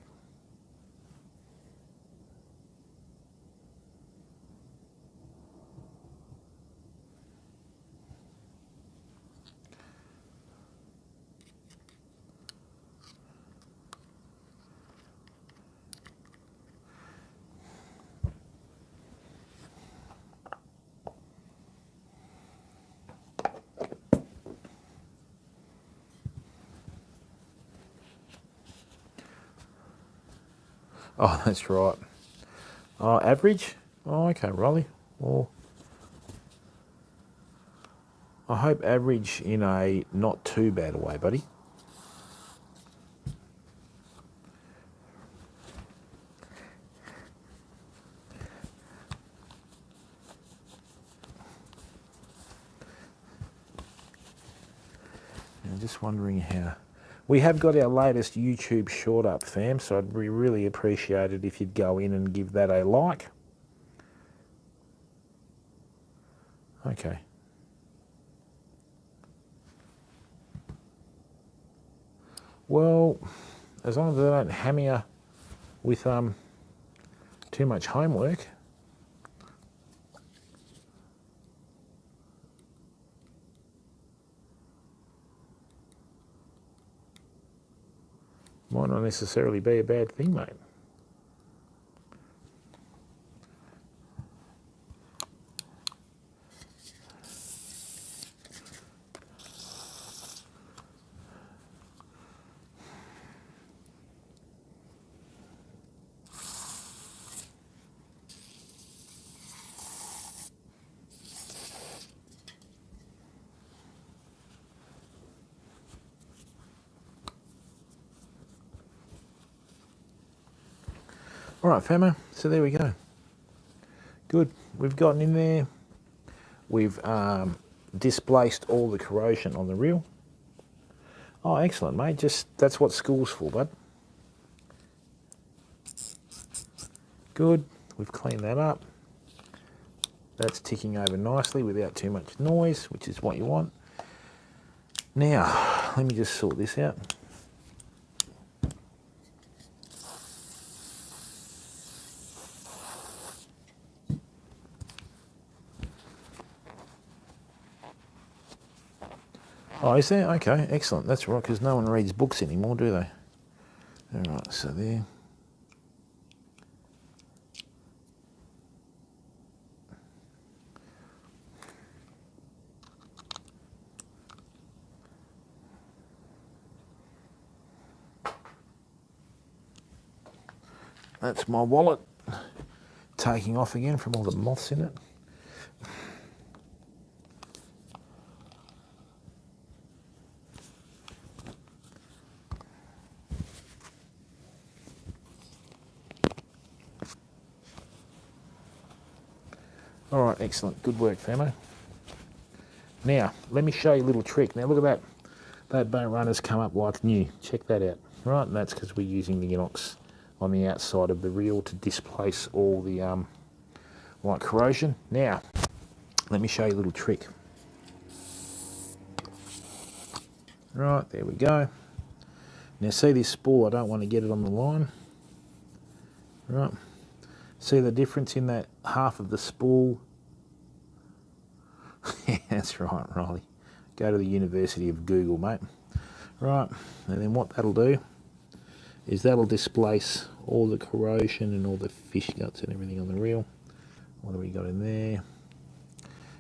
Oh, that's right. Oh, average? Oh, okay, Riley. Well, I hope average in a not too bad way, buddy. I'm just wondering how... We have got our latest YouTube short up, fam, so I'd be really appreciate it if you'd go in and give that a like. Okay. Well, as long as I don't hammer you with too much homework. Might not necessarily be a bad thing, mate. All right, famo, so there we go. Good, we've gotten in there. We've displaced all the corrosion on the reel. Oh, excellent, mate. Just that's what school's for, bud. Good, we've cleaned that up. That's ticking over nicely without too much noise, which is what you want. Now, let me just sort this out. Oh, is there? Okay, excellent. That's right, because no one reads books anymore, do they? All right, so there. That's my wallet taking off again from all the moths in it. All right, excellent. Good work, famo. Now, let me show you a little trick. Now, look at that. That Baitrunner's come up like new. Check that out. Right, and that's because we're using the inox on the outside of the reel to displace all the like corrosion. Now, let me show you a little trick. Right, there we go. Now, see this spool, I don't want to get it on the line. Right. See the difference in that half of the spool? That's right, Riley. Go to the University of Google, mate. Right, and then what that'll do is that'll displace all the corrosion and all the fish guts and everything on the reel. What have we got in there?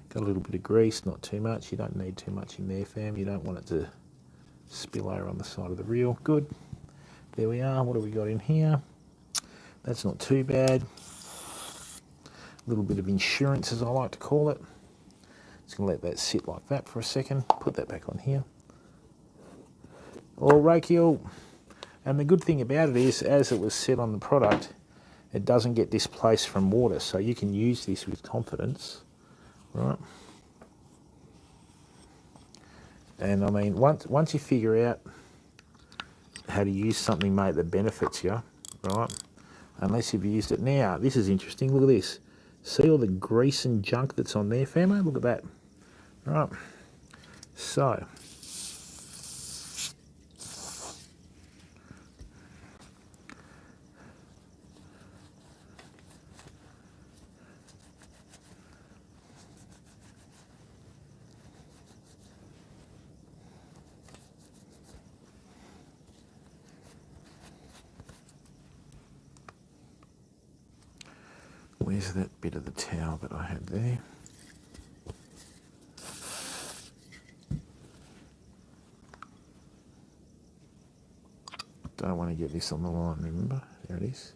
Got a little bit of grease, not too much. You don't need too much in there, fam. You don't want it to spill over on the side of the reel. Good. There we are. What have we got in here? That's not too bad. A little bit of insurance, as I like to call it. Just going to let that sit like that for a second. Put that back on here. All rachial. And the good thing about it is, as it was set on the product, it doesn't get displaced from water, so you can use this with confidence, right? And I mean, once you figure out how to use something, mate, that benefits you, right? Unless you've used it. Now, this is interesting. Look at this. See all the grease and junk that's on there, famo? Look at that. Right. So, where's that bit of the towel that I had there? Don't want to get this on the line, remember? There it is.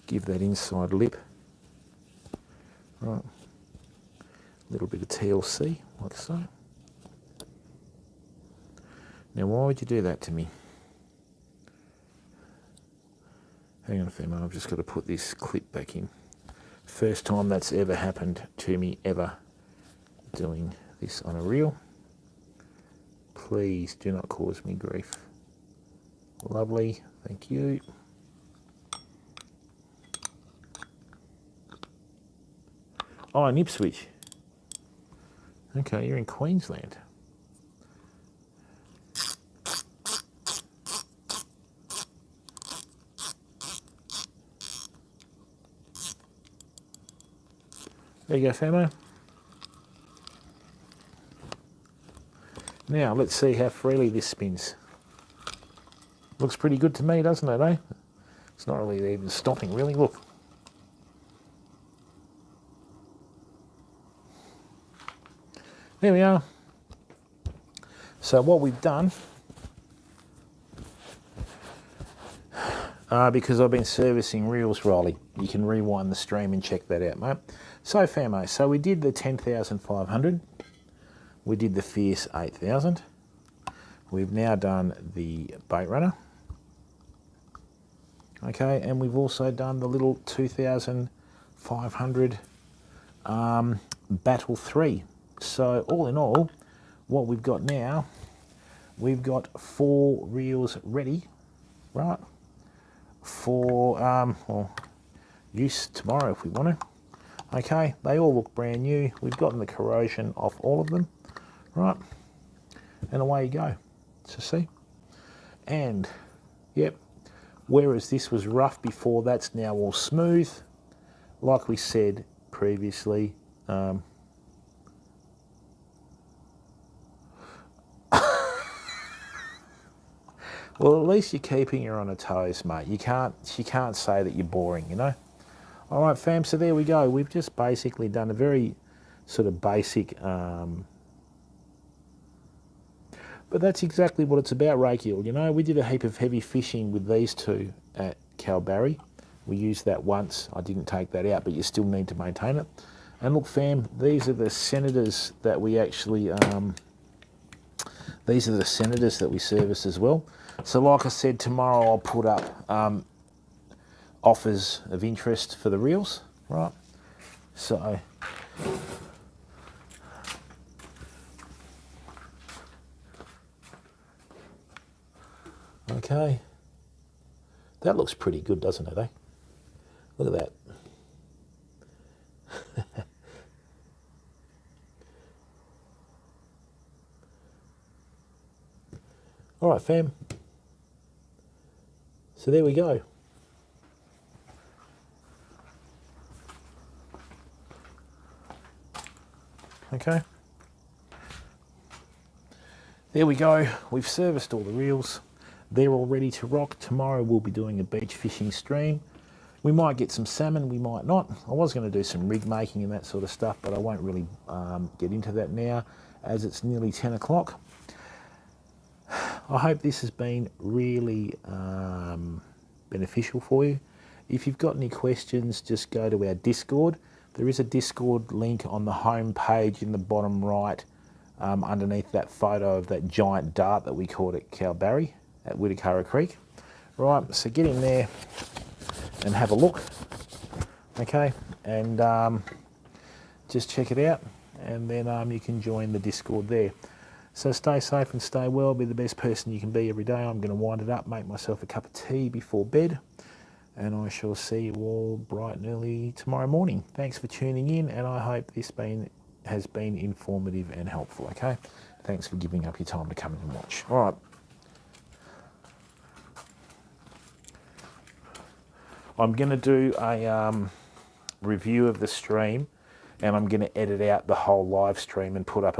Give that inside lip. Right. A little bit of TLC, like so. Now, why would you do that to me? Hang on a fair moment, I've just got to put this clip back in. First time that's ever happened to me, ever, doing this on a reel. Please do not cause me grief. Lovely, thank you. Oh, in Ipswich. Okay, you're in Queensland. There you go, famo. Now, let's see how freely this spins. Looks pretty good to me, doesn't it, eh? It's not really even stopping, really. Look. There we are. So what we've done, because I've been servicing reels, Riley, you can rewind the stream and check that out, mate. So, famo, so we did the 10,500. We did the Fierce 8,000. We've now done the Baitrunner. Okay, and we've also done the little 2,500 Battle 3. So all in all, what we've got now, we've got 4 reels ready, right, for well, use tomorrow if we want to. Okay, they all look brand new. We've gotten the corrosion off all of them, right, and away you go. So see, and yep, whereas this was rough before, that's now all smooth, like we said previously. Well, at least you're keeping her on her toes, mate. She can't say that you're boring, you know. All right, fam, so there we go. We've just basically done a very sort of basic, but that's exactly what it's about, rachial. You know, we did a heap of heavy fishing with these two at Calbarry. We used that once. I didn't take that out, but you still need to maintain it. And look, fam, these are the senators that we actually, these are the senators that we service as well. So like I said, tomorrow I'll put up offers of interest for the reels, right? So, okay. That looks pretty good, doesn't it, eh? Look at that. All right, fam. So there we go. Okay. There we go. We've serviced all the reels. They're all ready to rock. Tomorrow we'll be doing a beach fishing stream. We might get some salmon, we might not. I was going to do some rig making and that sort of stuff, but I won't really get into that now as it's nearly 10 o'clock. I hope this has been really beneficial for you. If you've got any questions, just go to our Discord. There is a Discord link on the home page in the bottom right, underneath that photo of that giant dart that we caught at Calbarry at Whitakara Creek. Right, so get in there and have a look, okay, and just check it out, and then you can join the Discord there. So stay safe and stay well, be the best person you can be every day. I'm going to wind it up, make myself a cup of tea before bed, and I shall see you all bright and early tomorrow morning. Thanks for tuning in, and I hope this has been informative and helpful, okay? Thanks for giving up your time to come in and watch. All right. I'm going to do a review of the stream, and I'm going to edit out the whole live stream and put up